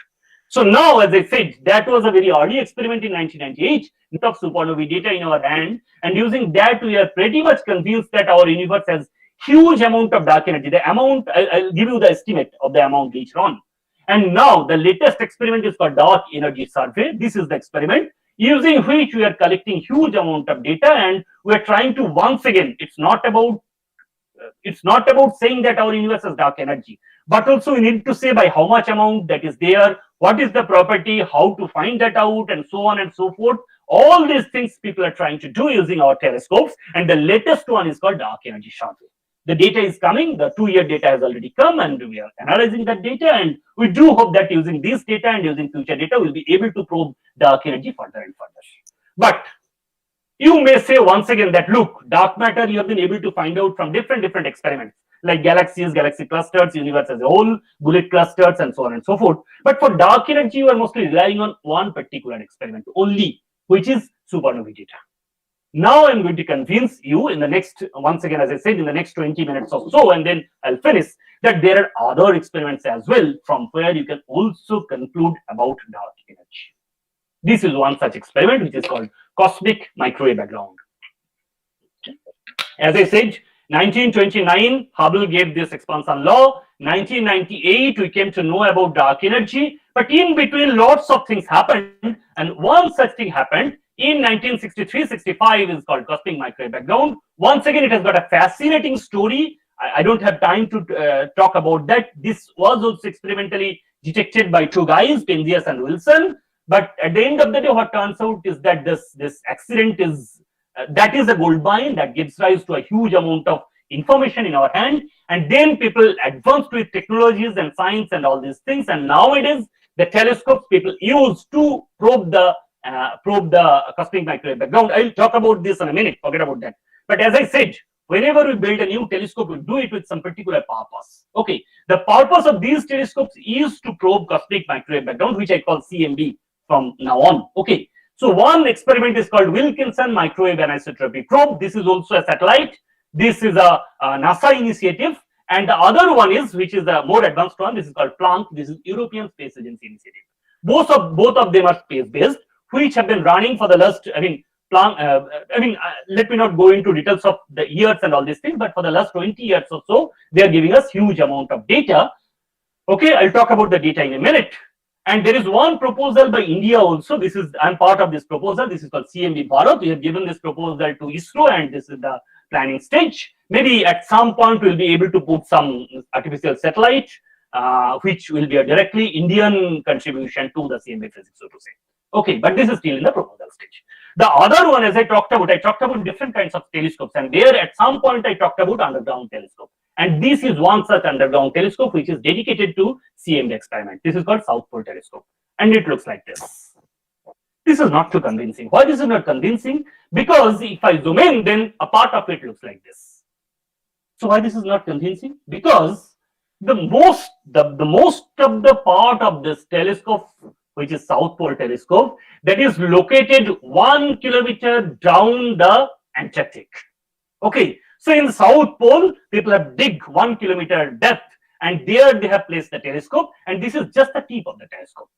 So now, as I said, that was a very early experiment in 1998 with of supernovae data in our hand, and using that we are pretty much convinced that our universe has huge amount of dark energy. The amount, I'll give you the estimate of the amount later on. And now the latest experiment is called dark energy survey. This is the experiment using which we are collecting huge amount of data, and we are trying to once again, it's not about saying that our universe has dark energy, but also we need to say by how much amount that is there, what is the property, how to find that out, and so on and so forth. All these things people are trying to do using our telescopes, and the latest one is called dark energy survey. The data is coming, the 2-year data has already come, and we are analyzing that data, and we do hope that using this data and using future data, we'll be able to probe dark energy further and further. But you may say once again that, look, dark matter you have been able to find out from different experiments, like galaxies, galaxy clusters, universe as a whole, bullet clusters, and so on and so forth. But for dark energy, you are mostly relying on one particular experiment only, which is supernovae data. Now I'm going to convince you in the next, once again, as I said, in the next 20 minutes or so, and then I'll finish, that there are other experiments as well from where you can also conclude about dark energy. This is one such experiment, which is called cosmic microwave background. As I said, 1929, Hubble gave this expansion law. 1998, we came to know about dark energy, but in between lots of things happened, and one such thing happened in 1963-65 is called cosmic microwave background. Once again, it has got a fascinating story. I don't have time to talk about that. This was also experimentally detected by 2 guys, Penzias and Wilson. But at the end of the day, what turns out is that this accident is that is a gold mine that gives rise to a huge amount of information in our hand. And then people advanced with technologies and science and all these things. And nowadays, the telescopes people use to probe the cosmic microwave background. I'll talk about this in a minute. Forget about that. But as I said, whenever we build a new telescope, we do it with some particular purpose. Okay, the purpose of these telescopes is to probe cosmic microwave background, which I call CMB from now on. Okay, so one experiment is called Wilkinson Microwave Anisotropy Probe. This is also a satellite. This is a NASA initiative, and the other one is, which is a more advanced one. This is called Planck. This is European Space Agency initiative. Both of them are space-based, which have been running for the last. Planck. Let me not go into details of the years and all these things, but for the last 20 years or so, they are giving us huge amount of data. Okay, I'll talk about the data in a minute. And there is one proposal by India also. This is, I'm part of this proposal. This is called CMB Bharat. We have given this proposal to ISRO, and this is the planning stage. Maybe at some point we'll be able to put some artificial satellite, which will be a directly Indian contribution to the CMB physics, so to say. Okay, but this is still in the proposal stage. The other one, as I talked about different kinds of telescopes, and there at some point I talked about underground telescope. And this is one such underground telescope which is dedicated to CMB experiment. This is called South Pole Telescope, and it looks like this. This is not too convincing. Why this is not convincing? Because if I zoom in, then a part of it looks like this. So why this is not convincing? Because the most of the part of this telescope, which is South Pole Telescope, that is located 1 kilometer down the Antarctic. Okay, so in the South Pole, people have dig 1 kilometer depth, and there they have placed the telescope, and this is just the tip of the telescope.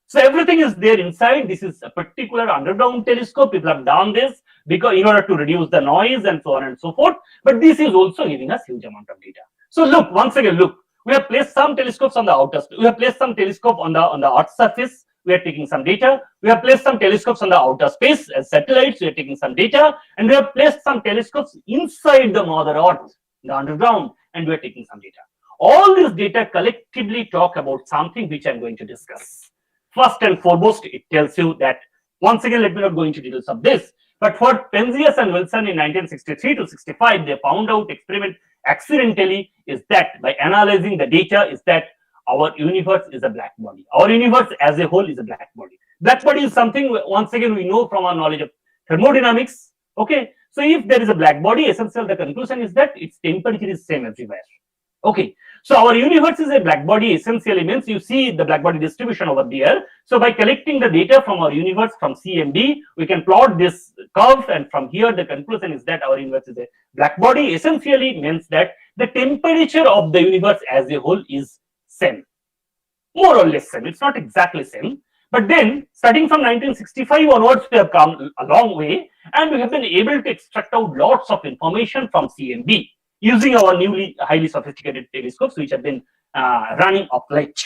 So everything is there inside. This is a particular underground telescope. People have done this because in order to reduce the noise and so on and so forth. But this is also giving us huge amount of data. So look, once again, look, we have placed some telescopes on the outer. We have placed some telescope on the Earth's surface. We are taking some data. We have placed some telescopes on the outer space as satellites. We are taking some data, and we have placed some telescopes inside the Mother Earth, the underground, and we are taking some data. All this data collectively talk about something which I'm going to discuss. First and foremost, it tells you that, once again, let me not go into details of this, but what Penzias and Wilson in 1963 to 65, they found out experiment accidentally is that by analyzing the data is that our universe is a black body. Our universe as a whole is a black body. Black body is something, once again, we know from our knowledge of thermodynamics. Okay, so if there is a black body, essentially the conclusion is that its temperature is same everywhere. Okay, so our universe is a black body, essentially means you see the black body distribution over there. So by collecting the data from our universe from CMB, we can plot this curve, and from here the conclusion is that our universe is a black body. Essentially means that the temperature of the universe as a whole is same, more or less same. It's not exactly same, but then starting from 1965 onwards, we have come a long way, and we have been able to extract out lots of information from CMB using our newly highly sophisticated telescopes, which have been running of late.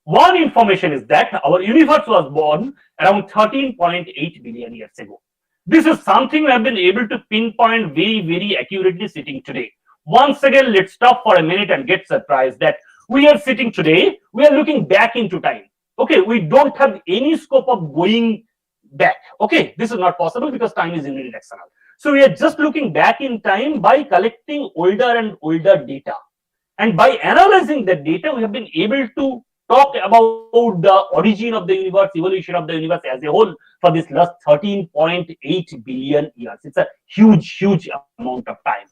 One information is that our universe was born around 13.8 billion years ago. This is something we have been able to pinpoint very, very accurately sitting today. Once again, let's stop for a minute and get surprised that we are sitting today, we are looking back into time. Okay, we don't have any scope of going back. Okay, this is not possible because time is unidirectional. So we are just looking back in time by collecting older and older data. And by analyzing that data, we have been able to talk about the origin of the universe, evolution of the universe as a whole for this last 13.8 billion years. It's a huge, huge amount of time.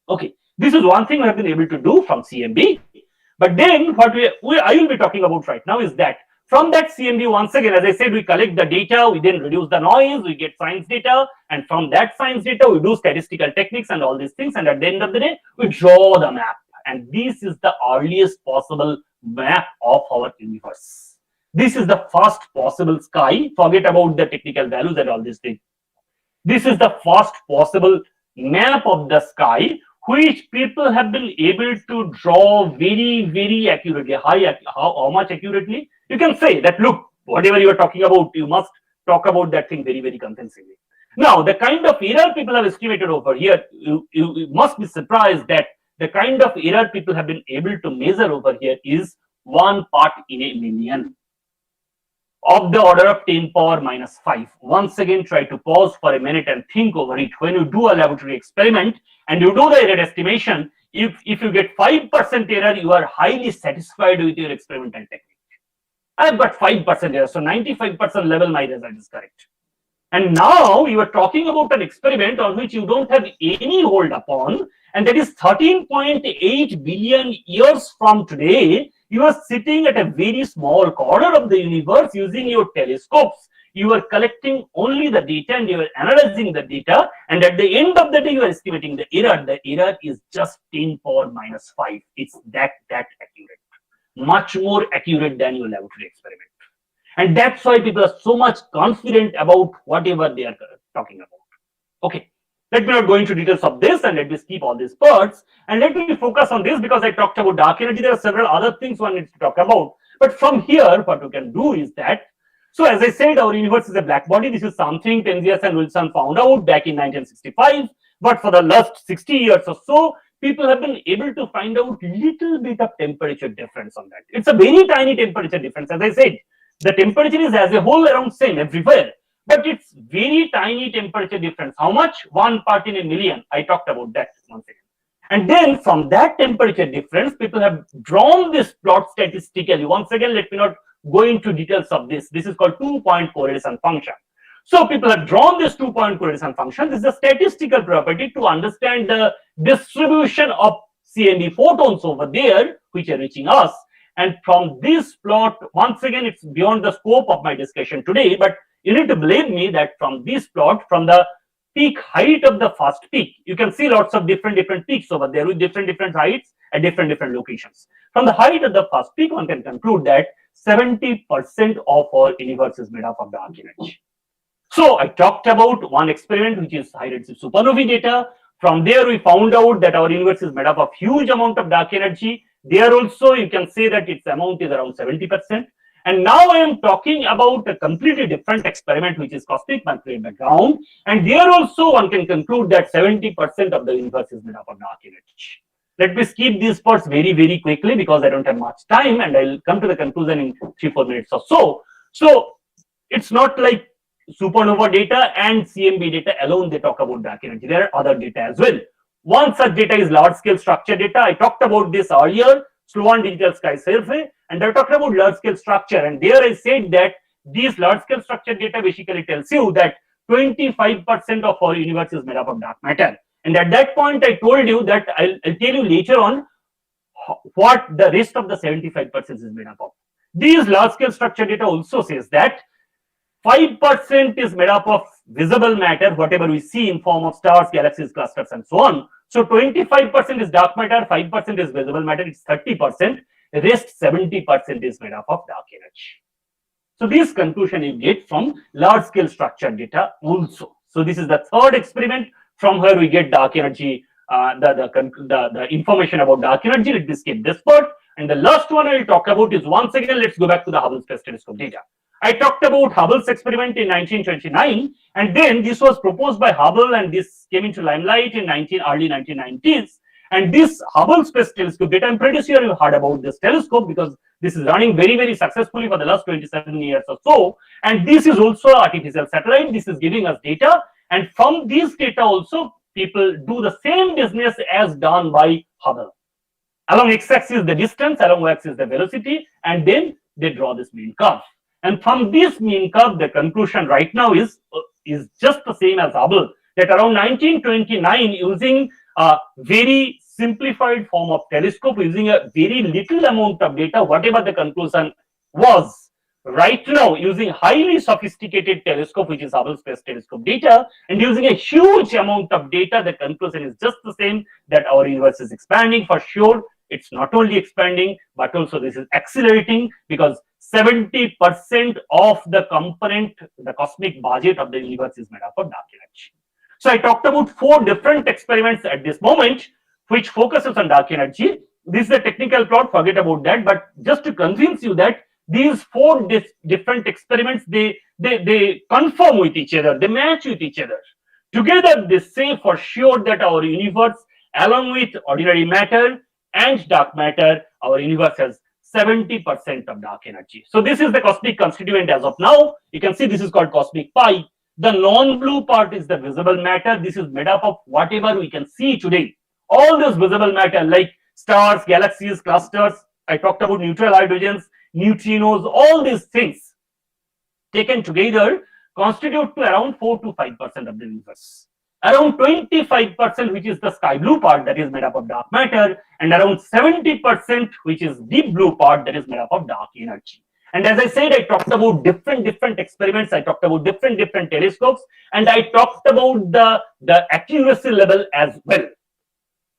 Okay, this is one thing we have been able to do from CMB. But then what I will be talking about right now is that from that CMB, once again, as I said, we collect the data, we then reduce the noise, we get science data, and from that science data, we do statistical techniques and all these things, and at the end of the day, we draw the map. And this is the earliest possible map of our universe. This is the first possible sky. Forget about the technical values and all these things. This is the first possible map of the sky, which people have been able to draw very, very accurately. How much accurately? You can say that, look, whatever you are talking about, you must talk about that thing very, very convincingly. Now, the kind of error people have estimated over here, you must be surprised that the kind of error people have been able to measure over here is 1 part in a million, of the order of 10 power minus 5. Once again, try to pause for a minute and think over it. When you do a laboratory experiment and you do the error estimation, if you get 5% error, you are highly satisfied with your experimental technique. I've got 5% error, so 95% level my result is correct. And now you are talking about an experiment on which you don't have any hold upon, and that is 13.8 billion years from today. You are sitting at a very small corner of the universe using your telescopes. You are collecting only the data and you are analyzing the data, and at the end of the day, you are estimating the error. The error is just 10 power minus 5. It's that accurate. Much more accurate than your laboratory experiment. And that's why people are so much confident about whatever they are talking about. Okay, let me not go into details of this, and let me skip all these parts, and let me focus on this because I talked about dark energy. There are several other things one needs to talk about. But from here, what we can do is that, so as I said, our universe is a black body. This is something Penzias and Wilson found out back in 1965. But for the last 60 years or so, people have been able to find out little bit of temperature difference on that. It's a very tiny temperature difference. As I said, the temperature is as a whole around same everywhere, but it's very tiny temperature difference. How much? 1 part in a million. I talked about that once again. And then from that temperature difference, people have drawn this plot statistically. Once again, let me not go into details of this. This is called 2-point correlation function. So people have drawn this 2-point correlation function. This is a statistical property to understand the distribution of CMB photons over there, which are reaching us. And from this plot, once again, it's beyond the scope of my discussion today, but you need to believe me that from this plot, from the peak height of the first peak, you can see lots of different peaks over there with different heights at different locations. From the height of the first peak, one can conclude that 70% of our universe is made up of dark energy. So I talked about one experiment, which is high redshift supernovae data. From there, we found out that our universe is made up of huge amount of dark energy. There also, you can say that its amount is around 70%. And now I am talking about a completely different experiment, which is cosmic microwave background. And there also, one can conclude that 70% of the universe is made up of dark energy. Let me skip these parts very quickly because I don't have much time, and I'll come to the conclusion in 3-4 minutes or so. So it's not like supernova data and CMB data alone they talk about dark energy. There are other data as well. One such data is large scale structure data. I talked about this earlier, Sloan digital sky survey, and I talked about large scale structure, and there I said that these large scale structure data basically tells you that 25% of our universe is made up of dark matter. And at that point I told you that I'll tell you later on what the rest of the 75% is made up of. These large scale structure data also says that 5% is made up of visible matter, whatever we see in form of stars, galaxies, clusters, and so on. So 25% is dark matter, 5% is visible matter, it's 30%. The rest 70% is made up of dark energy. So this conclusion you get from large scale structure data also. So this is the third experiment from where we get dark energy, the information about dark energy. Let me skip this part. And the last one I will talk about is, once again, let's go back to the Hubble Space Telescope data. I talked about Hubble's experiment in 1929, and then this was proposed by Hubble, and this came into limelight in early 1990s. And this Hubble Space Telescope data, I'm pretty sure you heard about this telescope because this is running very successfully for the last 27 years or so. And this is also an artificial satellite. This is giving us data, and from this data also people do the same business as done by Hubble. Along x-axis the distance, along y-axis the velocity, and then they draw this mean curve. And from this mean curve, the conclusion right now is just the same as Hubble, that around 1929, using a very simplified form of telescope, using a very little amount of data, whatever the conclusion was, right now using highly sophisticated telescope, which is Hubble Space Telescope data, and using a huge amount of data, the conclusion is just the same, that our universe is expanding for sure. It's not only expanding, but also this is accelerating, because 70% of the component, the cosmic budget of the universe is made up of dark energy. So I talked about 4 different experiments at this moment, which focuses on dark energy. This is a technical plot, forget about that, but just to convince you that these 4 different experiments, they conform with each other, they match with each other. Together, they say for sure that our universe, along with ordinary matter and dark matter, our universe has 70% of dark energy. So this is the cosmic constituent as of now. You can see this is called cosmic pi. The non-blue part is the visible matter. This is made up of whatever we can see today. All this visible matter like stars, galaxies, clusters. I talked about neutral hydrogens, neutrinos, all these things taken together constitute to around 4 to 5% of the universe. Around 25%, which is the sky blue part, that is made up of dark matter, and around 70%, which is deep blue part, that is made up of dark energy. And as I said, I talked about different experiments, I talked about different telescopes, and I talked about the accuracy level as well.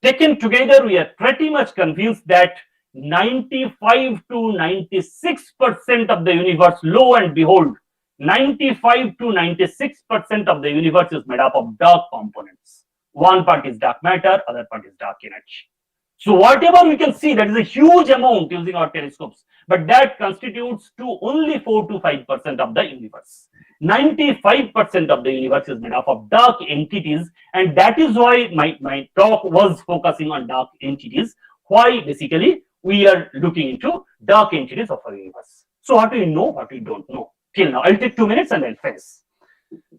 Taken together, we are pretty much convinced that 95 to 96% of the universe, lo and behold, 95 to 96% of the universe is made up of dark components. One part is dark matter, other part is dark energy. So whatever we can see, that is a huge amount using our telescopes, but that constitutes to only 4 to 5% of the universe. 95% of the universe is made up of dark entities, and that is why my talk was focusing on dark entities. Why basically we are looking into dark entities of our universe. So what do we know, what we don't know till now? I'll take 2 minutes and I'll finish.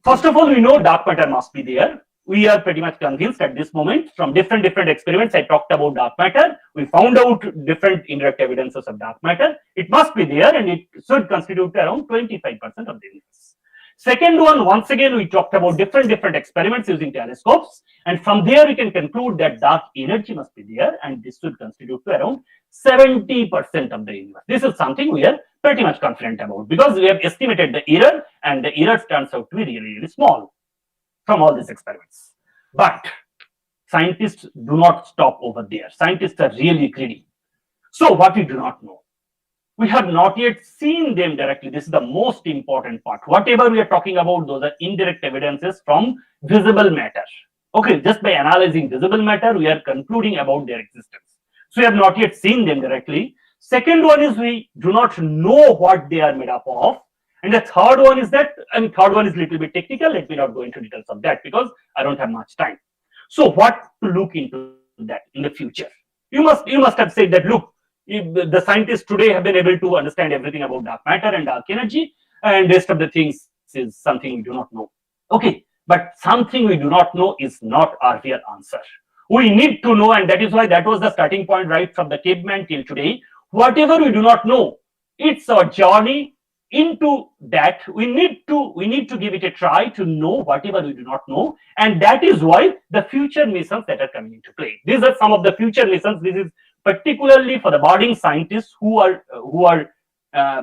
First of all, we know dark matter must be there. We are pretty much convinced at this moment from different experiments. I talked about dark matter. We found out different indirect evidences of dark matter. It must be there, and it should constitute around 25% of the universe. Second one, once again, we talked about different experiments using telescopes, and from there we can conclude that dark energy must be there, and this should constitute to around 70% of the universe. This is something we are pretty much confident about because we have estimated the error, and the error turns out to be really small from all these experiments. But scientists do not stop over there. Scientists are really greedy. So what we do not know, we have not yet seen them directly. This is the most important part. Whatever we are talking about, those are indirect evidences from visible matter. Okay, just by analyzing visible matter, we are concluding about their existence. So we have not yet seen them directly. Second one is we do not know what they are made up of. And the third one is that, and third one is a little bit technical. Let me not go into details of that because I don't have much time. So what to look into that in the future? You must have said that, look, the scientists today have been able to understand everything about dark matter and dark energy, and rest of the things is something we do not know. Okay, but something we do not know is not our real answer. We need to know, and that is why that was the starting point right from the caveman till today. Whatever we do not know, it's our journey into that. We need to give it a try to know whatever we do not know, and that is why the future missions that are coming into play. These are some of the future missions. This is particularly for the budding scientists who are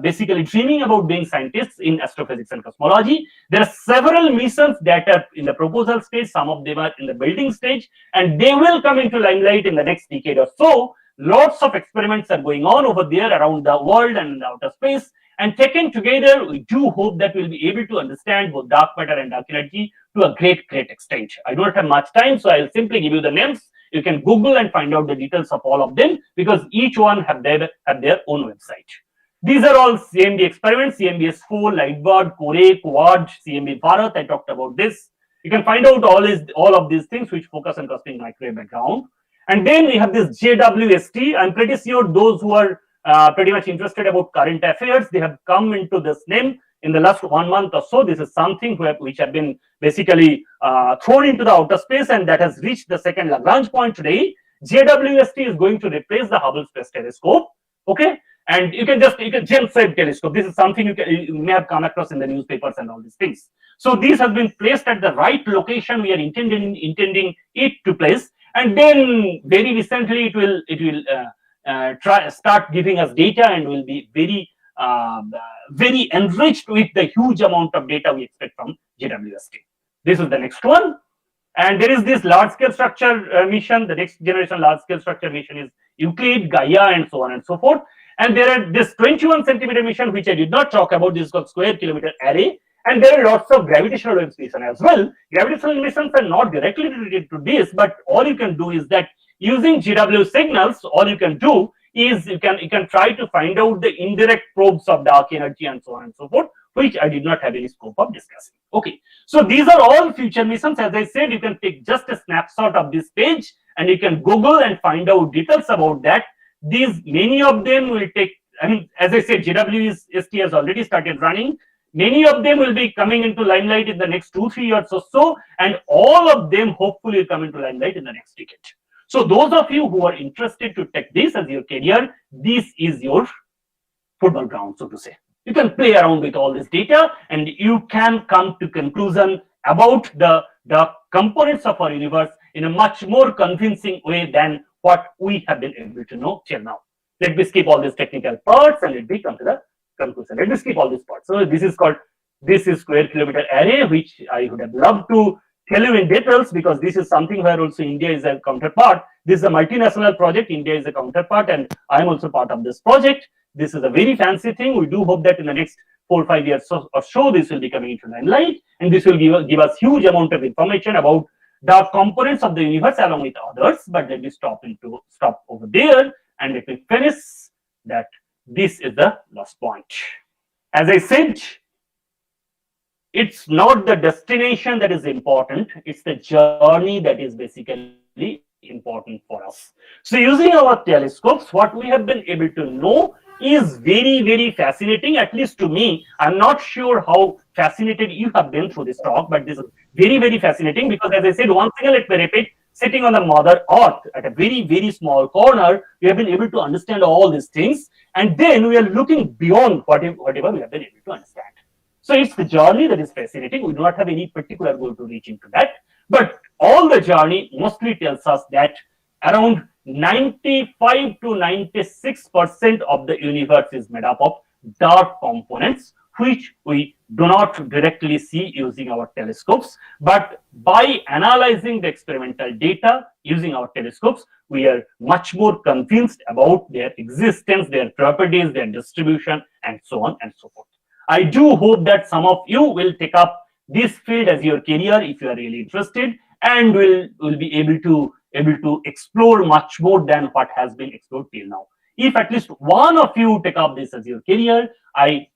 basically dreaming about being scientists in astrophysics and cosmology. There are several missions that are in the proposal stage. Some of them are in the building stage, and they will come into limelight in the next decade or so. Lots of experiments are going on over there around the world and in the outer space. And taken together, we do hope that we'll be able to understand both dark matter and dark energy to a great extent. I don't have much time, so I'll simply give you the names. You can Google and find out the details of all of them because each one have their own website. These are all CMB experiments: CMB-S4, Lightbird, Core, Quad, CMB Bharat. I talked about this. You can find out all of these things which focus on cosmic microwave background. And then we have this JWST. I'm pretty sure those who are pretty much interested about current affairs, they have come into this name in the last 1 month or so. This is something which have been basically thrown into the outer space, and that has reached the second Lagrange point today. JWST is going to replace the Hubble Space Telescope. Okay, and you can James Webb Telescope. This is something you may have come across in the newspapers and all these things. So these have been placed at the right location. We are intending it to place, and then very recently it will start giving us data, and will be very enriched with the huge amount of data we expect from JWST. This is the next one. And there is this large scale structure mission. The next generation large scale structure mission is Euclid, Gaia, and so on and so forth. And there are this 21 centimeter mission, which I did not talk about. This is called Square Kilometer Array. And there are lots of gravitational waves mission as well. Gravitational missions are not directly related to this, but all you can do is that using GW signals, all you can do is you can try to find out the indirect probes of dark energy and so on and so forth, which I did not have any scope of discussing. Okay, so these are all future missions. As I said, you can take just a snapshot of this page and you can Google and find out details about that. Many of them will take, I mean, as I said, JWST has already started running. Many of them will be coming into limelight in the next 2-3 years or so, and all of them hopefully will come into limelight in the next decade. So those of you who are interested to take this as your career, this is your football ground, so to say. You can play around with all this data, and you can come to conclusion about the components of our universe in a much more convincing way than what we have been able to know till now. Let me skip all these technical parts and let me come to the conclusion. Let me skip all these parts. So this is Square Kilometer Array, which I would have loved to tell you in details, because this is something where also India is a counterpart. This is a multinational project. India is a counterpart, and I am also part of this project. This is a very fancy thing. We do hope that in the next 4 or 5 years or so, this will be coming into limelight, and this will give us huge amount of information about dark components of the universe along with others. But let me stop over there and let me finish that. This is the last point. As I said, it's not the destination that is important, it's the journey that is basically important for us. So using our telescopes, what we have been able to know is very fascinating, at least to me. I'm not sure how fascinated you have been through this talk, but this is very fascinating, because as I said, once again, let me repeat, sitting on the mother earth at a very small corner, we have been able to understand all these things, and then we are looking beyond whatever we have been able to understand. So it's the journey that is fascinating. We do not have any particular goal to reach into that, but all the journey mostly tells us that around 95 to 96% of the universe is made up of dark components, which we do not directly see using our telescopes, but by analyzing the experimental data using our telescopes, we are much more convinced about their existence, their properties, their distribution, and so on and so forth. I do hope that some of you will take up this field as your career if you are really interested, and will be able to explore much more than what has been explored till now. If at least one of you take up this as your career, I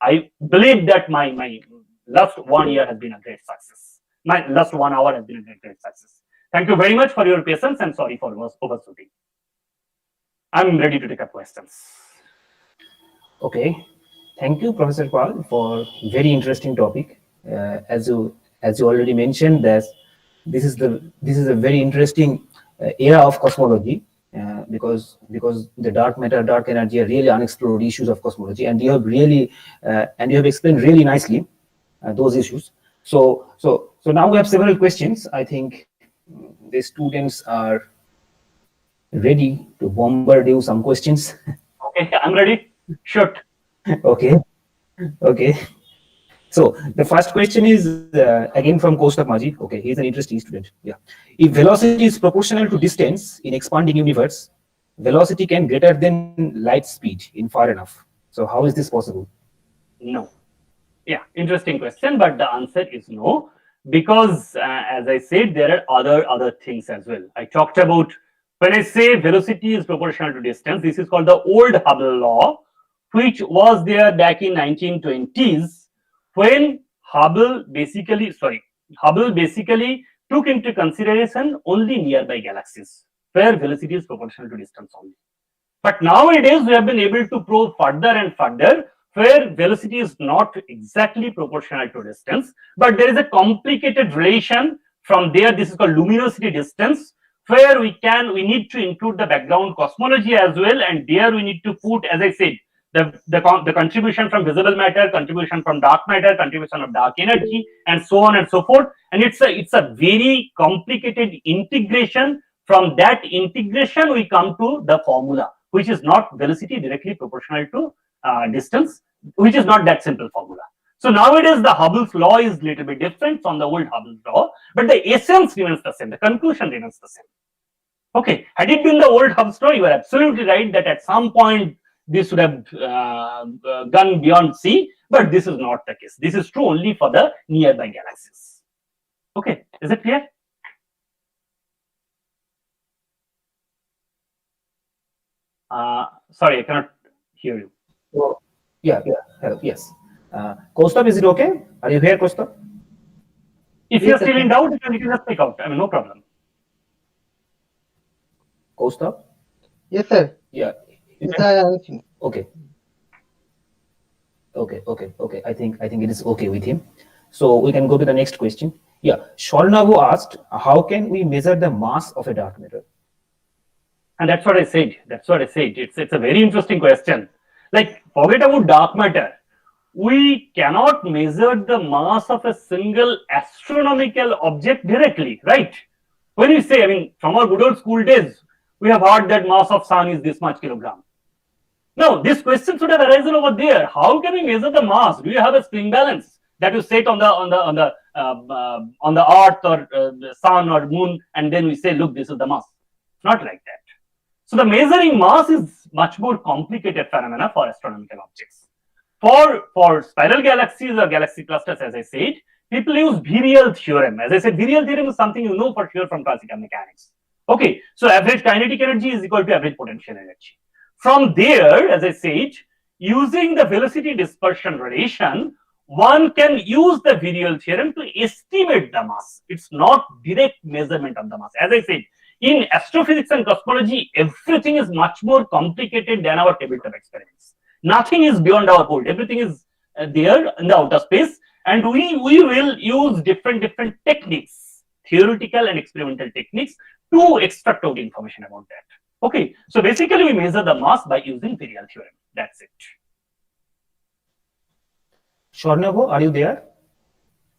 believe that my last 1 year has been a great success. My last 1 hour has been a great success. Thank you very much for your patience, and sorry for overshooting. I'm ready to take up questions. Okay, thank you, Professor Pal, for very interesting topic. As you already mentioned, that this is a very interesting era of cosmology, because the dark matter, dark energy are really unexplored issues of cosmology, and you have explained really nicely those issues. So now we have several questions. I think the students are ready to bombard you some questions. Okay, I'm ready. Shoot. Okay. So the first question is again from Kostak Maji. Okay, he's an interesting student. Yeah. If velocity is proportional to distance in expanding universe, velocity can greater than light speed in far enough. So how is this possible? No. Yeah, interesting question, but the answer is no, because as I said, there are other things as well. I talked about, when I say velocity is proportional to distance, this is called the old Hubble law, which was there back in 1920s, when Hubble basically took into consideration only nearby galaxies, where velocity is proportional to distance only. But nowadays, we have been able to prove further and further where velocity is not exactly proportional to distance, but there is a complicated relation from there. This is called luminosity distance, where we need to include the background cosmology as well, and there we need to put, as I said, the contribution from visible matter, contribution from dark matter, contribution of dark energy, and so on and so forth. And it's a very complicated integration. From that integration, we come to the formula, which is not velocity directly proportional to distance, which is not that simple formula. So nowadays, the Hubble's law is a little bit different from the old Hubble's law, but the essence remains the same. The conclusion remains the same. Okay, had it been the old Hubble's law, you are absolutely right that at some point this would have gone beyond C, but this is not the case. This is true only for the nearby galaxies. Okay, is it clear? Sorry, I cannot hear you. So, yes. Kostab, is it okay? Are you here, Kostab? If you're still in doubt, you can just speak out. I mean, no problem. Kostab? Yes, sir. Yeah. Yes, I am listening. Okay. I think it is okay with him. So we can go to the next question. Yeah, Sharnavu asked, how can we measure the mass of a dark matter? And that's what I said. It's a very interesting question. Like, forget about dark matter. We cannot measure the mass of a single astronomical object directly, right? When we say, I mean, from our good old school days, we have heard that mass of sun is this much kilogram. Now, this question should have arisen over there. How can we measure the mass? Do you have a spring balance that you set on the earth or the sun or moon, and then we say, look, this is the mass? Not like that. So the measuring mass is much more complicated phenomena for astronomical objects. For spiral galaxies or galaxy clusters, as I said, people use virial theorem. As I said, virial theorem is something you know for sure from classical mechanics. Okay, so average kinetic energy is equal to average potential energy. From there, as I said, using the velocity dispersion relation, one can use the virial theorem to estimate the mass. It's not direct measurement of the mass. As I said, in astrophysics and cosmology, everything is much more complicated than our tabletop experiments. Nothing is beyond our hold. Everything is there in the outer space, and we will use different techniques, theoretical and experimental techniques, to extract out information about that. Okay, so basically we measure the mass by using virial theorem. That's it. Sharnavo, are you there?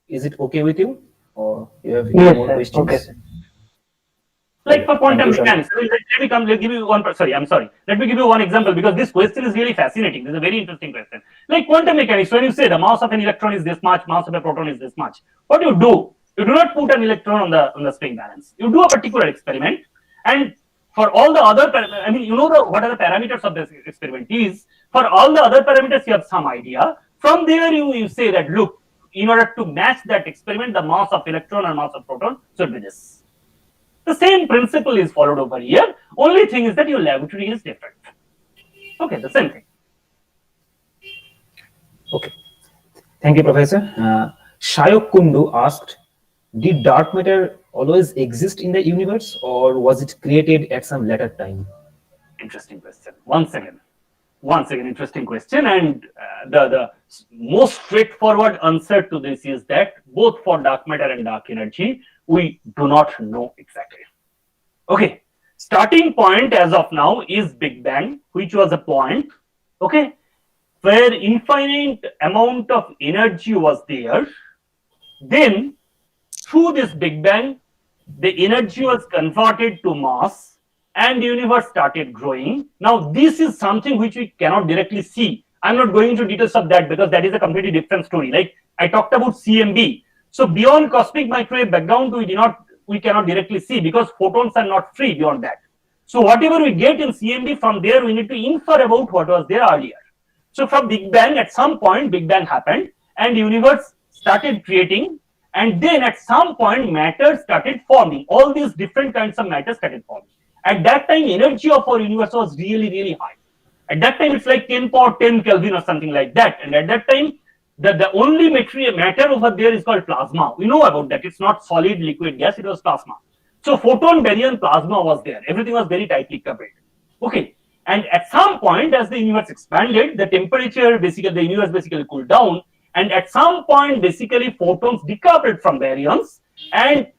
Is it okay with you, or you have Yes, more sir. questions? Okay, sir. Like for quantum Thank you, mechanics, let me give you one. Sorry, I'm sorry. Let me give you one example, because this question is really fascinating. This is a very interesting question. Like quantum mechanics, when you say the mass of an electron is this much, mass of a proton is this much, what you do not put an electron on the spin balance. You do a particular experiment, and for all the other, I mean, you know what are the parameters of this experiment is. For all the other parameters, you have some idea. From there, you say that, look, in order to match that experiment, the mass of electron and mass of proton should be this. The same principle is followed over here. Only thing is that your laboratory is different. Okay, the same thing. Okay. Thank you, Professor. Shayok Kundu asked, did dark matter always exist in the universe, or was it created at some later time? Interesting question. Once again, interesting question. And the most straightforward answer to this is that both for dark matter and dark energy, we do not know exactly. Okay, starting point as of now is Big Bang, which was a point, okay, where infinite amount of energy was there. Then through this Big Bang, the energy was converted to mass and the universe started growing. Now this is something which we cannot directly see. I'm not going into details of that, because that is a completely different story. Like I talked about CMB. So beyond cosmic microwave background, we cannot directly see, because photons are not free beyond that. So whatever we get in CMB, from there we need to infer about what was there earlier. So from Big Bang, at some point Big Bang happened and the universe started creating, and then at some point matter started forming. All these different kinds of matter started forming. At that time, energy of our universe was really high. At that time, it's like 10 power 10 Kelvin or something like that. And at that time, the only matter over there is called plasma. We know about that. It's not solid, liquid, gas. It was plasma. So photon, baryon, plasma was there. Everything was very tightly coupled. Okay. And at some point, as the universe expanded, the temperature, the universe basically cooled down. And at some point, basically, photons decoupled from baryons. And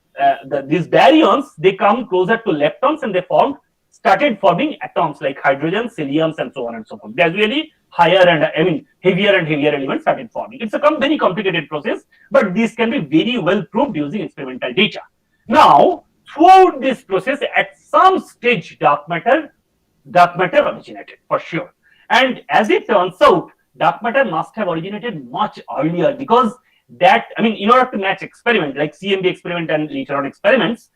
these baryons, they come closer to leptons, and they started forming atoms like hydrogen, heliums, and so on and so forth. Gradually, heavier and heavier elements started forming. It's a very complicated process, but this can be very well proved using experimental data. Now, throughout this process, at some stage, dark matter originated for sure. And as it turns out, dark matter must have originated much earlier, because in order to match experiment like CMB experiment and later on experiments,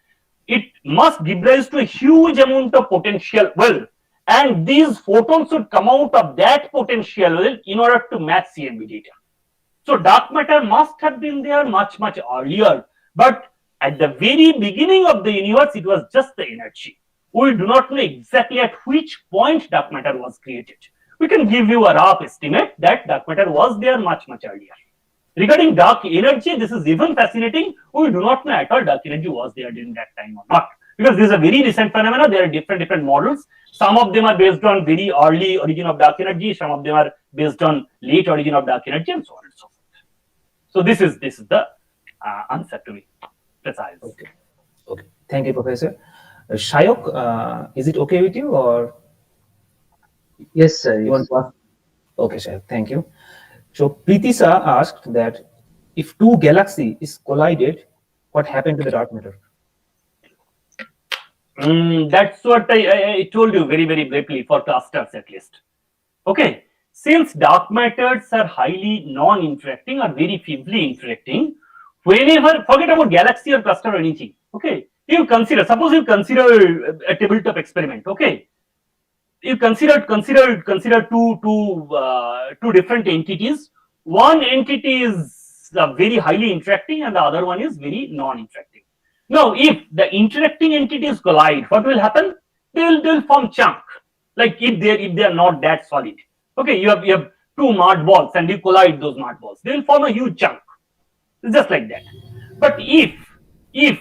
it must give rise to a huge amount of potential well, and these photons should come out of that potential well in order to match CMB data. So dark matter must have been there much earlier, but at the very beginning of the universe, it was just the energy. We do not know exactly at which point dark matter was created. We can give you a rough estimate that dark matter was there much earlier. Regarding dark energy, this is even fascinating. We do not know at all dark energy was there during that time or not, because this is a very recent phenomenon. There are different models. Some of them are based on very early origin of dark energy. Some of them are based on late origin of dark energy, and so on and so forth. So this is the answer to be precise. Okay. Thank you, Professor. Shayok, is it okay with you, or Yes, sir. you want to ask? Okay, Shayok, thank you. So Pritisa asked that if two galaxies collided, what happened to the dark matter? That's what I told you very briefly, for clusters at least. Okay, since dark matters are highly non-interacting or very feebly interacting, whenever, forget about galaxy or cluster or anything. Okay, suppose you consider a tabletop experiment. Okay, you consider two different entities. One entity is very highly interacting and the other one is very non-interacting. Now, if the interacting entities collide, what will happen? They'll form chunk. Like if they are not that solid. Okay, you have two mud balls and you collide those mud balls, they will form a huge chunk. It's just like that. But if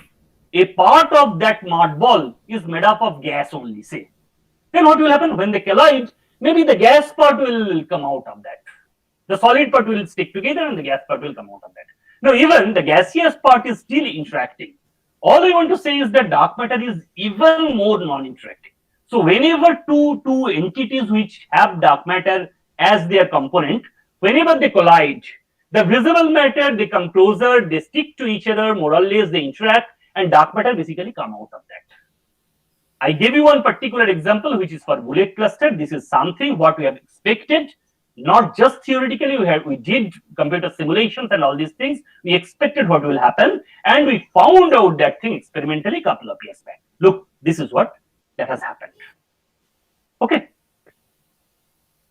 a part of that mud ball is made up of gas only, say, then what will happen when they collide? Maybe the gas part will come out of that. The solid part will stick together and the gas part will come out of that. Now, even the gaseous part is still interacting. All I want to say is that dark matter is even more non-interacting. So, whenever two entities which have dark matter as their component, whenever they collide, the visible matter, they come closer, they stick to each other, more or less they interact, and dark matter basically come out of that. I gave you one particular example, which is for bullet cluster. This is something what we have expected, not just theoretically. We did computer simulations and all these things. We expected what will happen, and we found out that thing experimentally a couple of years back. Look, this is what that has happened. Okay.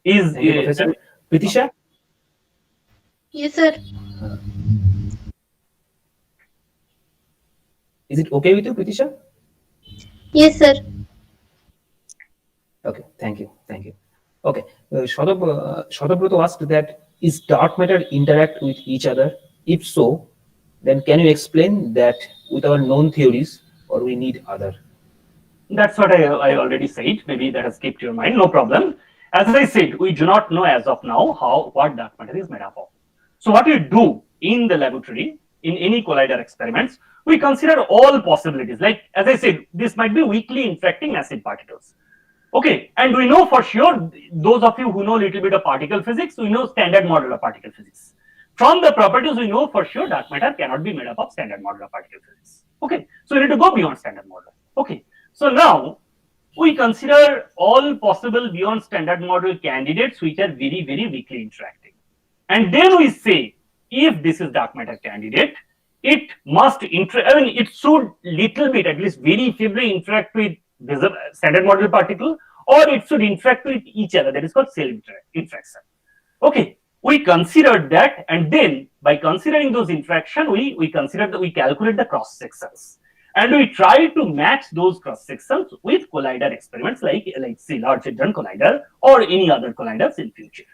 Thank you, Professor. Pritisha? Yes, sir. Is it okay with you, Pritisha? Yes, sir. Okay, thank you. Okay, Shadabroto asked that, is dark matter interact with each other? If so, then can you explain that with our known theories, or we need other? That's what I already said. Maybe that has kept your mind. No problem. As I said, we do not know as of now what dark matter is made up of. So what we do in the laboratory, in any collider experiments, we consider all possibilities. Like, as I said, this might be weakly interacting acid particles. Okay, and we know for sure, those of you who know a little bit of particle physics, we know standard model of particle physics. From the properties, we know for sure dark matter cannot be made up of standard model of particle physics. Okay, so we need to go beyond standard model. Okay, so now we consider all possible beyond standard model candidates which are very, very weakly interacting. And then we say, if this is dark matter candidate, it must it should little bit, at least very feebly interact with standard model particle, or it should interact with each other. That is called cell interaction. Okay, we considered that, and then by considering those interaction, we calculate the cross sections, and we try to match those cross sections with collider experiments like say Large Hadron Collider or any other colliders in future.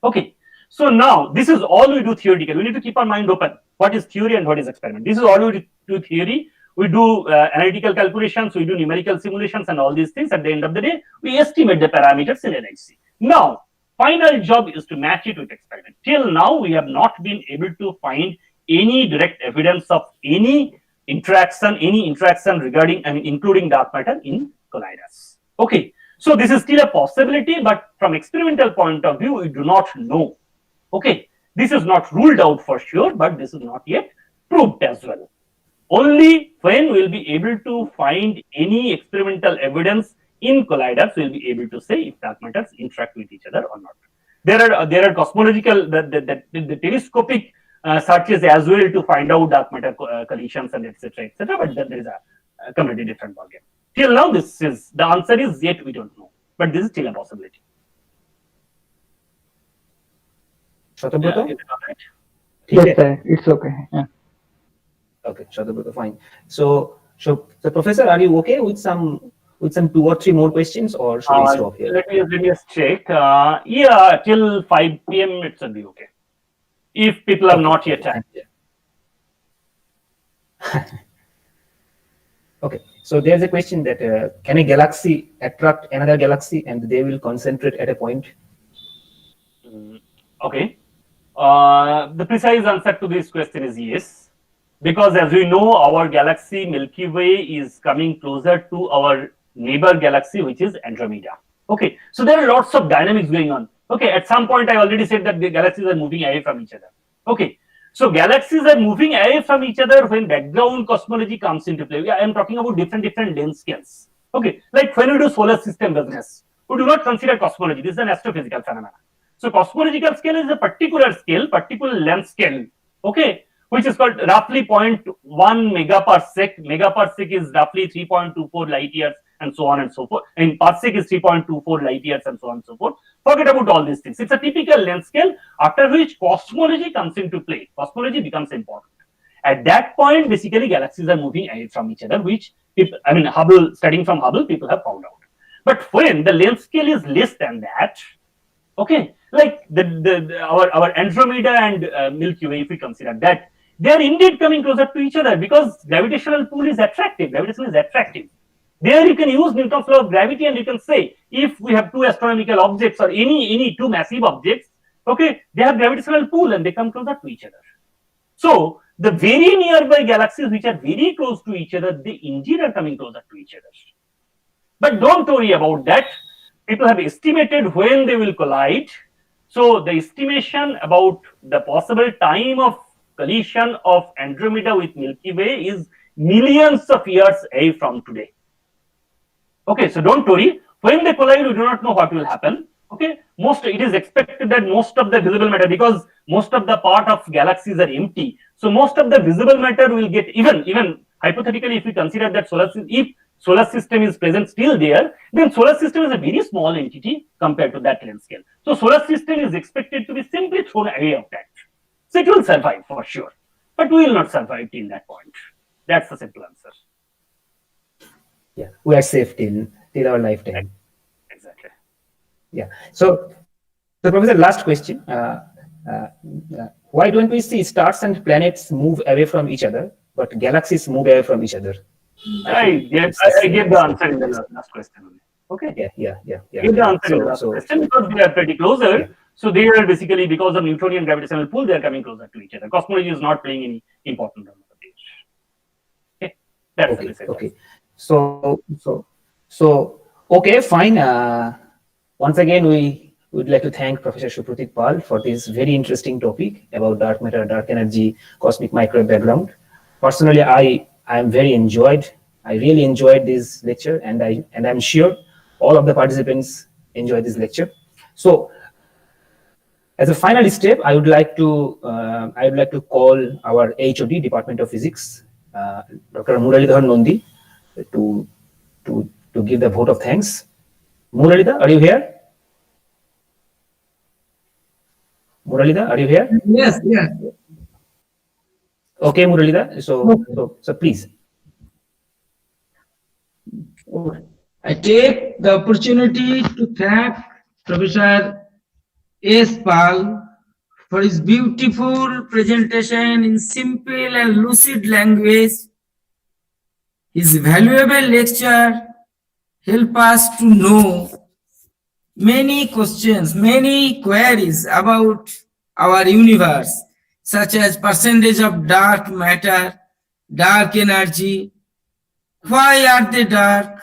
Okay. So now this is all we do theoretically. We need to keep our mind open. What is theory and what is experiment? This is all we do theory. We do analytical calculations, we do numerical simulations and all these things. At the end of the day, we estimate the parameters in LHC. Now, final job is to match it with experiment. Till now, we have not been able to find any direct evidence of any interaction regarding and including dark matter in colliders. Okay, so this is still a possibility, but from experimental point of view, we do not know. Okay, this is not ruled out for sure, but this is not yet proved as well. Only when we'll be able to find any experimental evidence in colliders, we'll be able to say if dark matters interact with each other or not. There are cosmological, the telescopic searches as well to find out dark matter collisions and etc. But then there is a completely different ballgame. Till now, the answer is yet we don't know, but this is still a possibility. Shadabroto? Yes, sir. It's okay. Yeah. Okay, Shadabroto, fine. So Professor, are you okay with some 2 or 3 more questions, or should we stop here? Let me just check. Yeah, till 5 p.m. it should be okay. If people are not yet time. Okay, so there's a question that can a galaxy attract another galaxy and they will concentrate at a point? Okay. The precise answer to this question is yes, because as we know, our galaxy Milky Way is coming closer to our neighbor galaxy, which is Andromeda. Okay, so there are lots of dynamics going on. Okay, at some point I already said that the galaxies are moving away from each other. Okay, so galaxies are moving away from each other when background cosmology comes into play. I am talking about different length scales. Okay, like when we do solar system business, we do not consider cosmology. This is an astrophysical phenomenon. So cosmological scale is a particular scale, particular length scale, okay, which is called roughly 0.1 megaparsec. Megaparsec is roughly 3.24 light years and so on and so forth. And parsec is 3.24 light years and so on and so forth. Forget about all these things. It's a typical length scale, after which cosmology comes into play. Cosmology becomes important. At that point, basically galaxies are moving away from each other, which people, I mean, Hubble, studying from Hubble, people have found out. But when the length scale is less than that, okay, like our Andromeda and Milky Way, if we consider that, they are indeed coming closer to each other because gravitational pull is attractive. Gravitation is attractive. There you can use Newton's law of gravity, and you can say if we have two astronomical objects or any two massive objects, okay, they have gravitational pull and they come closer to each other. So the very nearby galaxies which are very close to each other, they indeed are coming closer to each other. But don't worry about that. People have estimated when they will collide. So the estimation about the possible time of collision of Andromeda with Milky Way is millions of years away from today. Okay, so don't worry. When they collide, we do not know what will happen. Okay, it is expected that most of the visible matter, because most of the part of galaxies are empty, so most of the visible matter will get, even hypothetically, if we consider that if solar system is present still there, then solar system is a very small entity compared to that length scale. So solar system is expected to be simply thrown away of that. So it will survive for sure, but we will not survive till that point. That's the simple answer. Yeah, we are safe till our lifetime. Exactly. Yeah. So Professor, last question. Why don't we see stars and planets move away from each other, but galaxies move away from each other? I gave the answer in the last question only. Okay. Yeah. Give the answer in the last question because they are pretty closer. Yeah. So they are basically, because of Newtonian gravitational pull, they are coming closer to each other. Cosmology is not playing any important role. Okay. That's the message. Okay. So okay, fine. Once again, we would like to thank Professor Supratik Pal for this very interesting topic about dark matter, dark energy, cosmic microwave background. Personally, I really enjoyed this lecture, and I'm sure all of the participants enjoyed this lecture. So, as a final step, I would like to call our HOD, Department of Physics, Dr. Muralidhar Nandi, to give the vote of thanks. Muralidhar, are you here? Muralidhar, are you here? Yes. Okay, Muralidhar. So please. I take the opportunity to thank Professor S. Pal for his beautiful presentation in simple and lucid language. His valuable lecture help us to know many questions, many queries about our universe, such as percentage of dark matter, dark energy, why are they dark?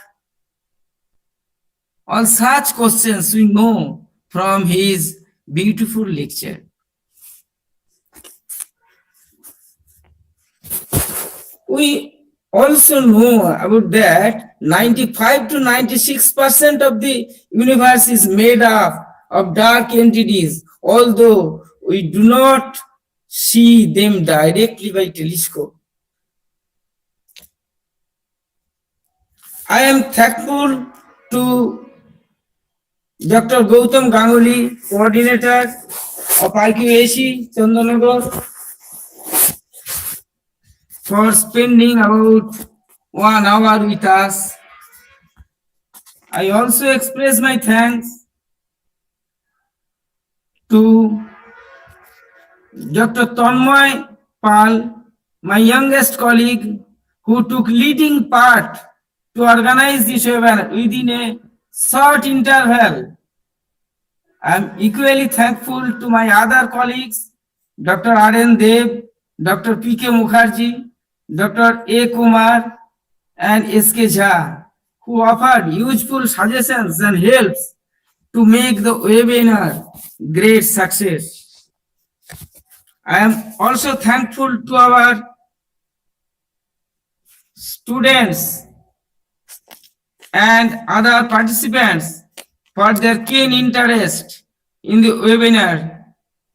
All such questions we know from his beautiful lecture. We also know about that 95 to 96% of the universe is made up of dark entities, although we do not see them directly by telescope. I am thankful to Dr. Gautam Ganguly, coordinator of IQAC Chandernagore, for spending about 1 hour with us. I also express my thanks to Dr. Tanmoy Pal, my youngest colleague, who took leading part to organize this event within a short interval. I am equally thankful to my other colleagues, Dr. R.N. Dev, Dr. P.K. Mukherjee, Dr. A. Kumar, and S.K. Jha, who offered useful suggestions and helps to make the webinar great success. I am also thankful to our students and other participants for their keen interest in the webinar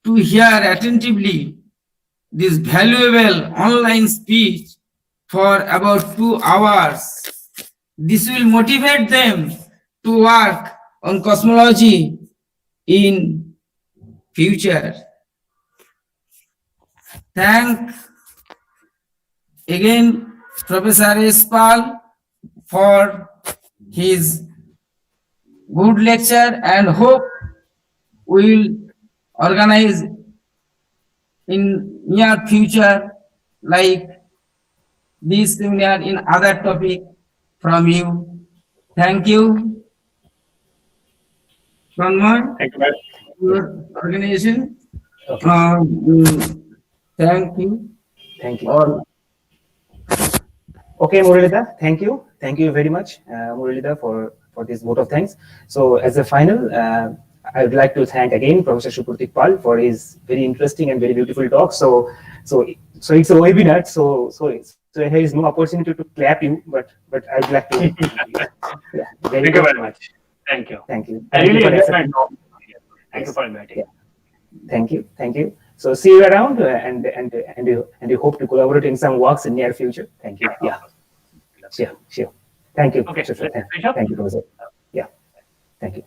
to hear attentively this valuable online speech for about 2 hours. This will motivate them to work on cosmology in future. Thank again Professor S. Pal for his good lecture, and hope we will organize in near future like this seminar in other topic from you. Thank you. Tanmoy, Thank you very much. your organization. Okay. Thank you. Thank you. All. Okay, Muralidha, thank you. Thank you very much, Muralidha, for this vote of thanks. So as a final, I would like to thank again Professor Supratik Pal for his very interesting and very beautiful talk. So it's a webinar, so here is no opportunity to clap you, but I would like to. Yeah, Thank you very much. Thank you. Thank you. I Thank you really for enjoyed my accepting. talk. Thank you Yes. for inviting. Yeah. Thank you. So see you around, and you hope to collaborate in some works in near future. Thank you. Yeah. Sure. Thank you. Okay, Sure. let's finish up. Thank you, Professor. Yeah. Thank you.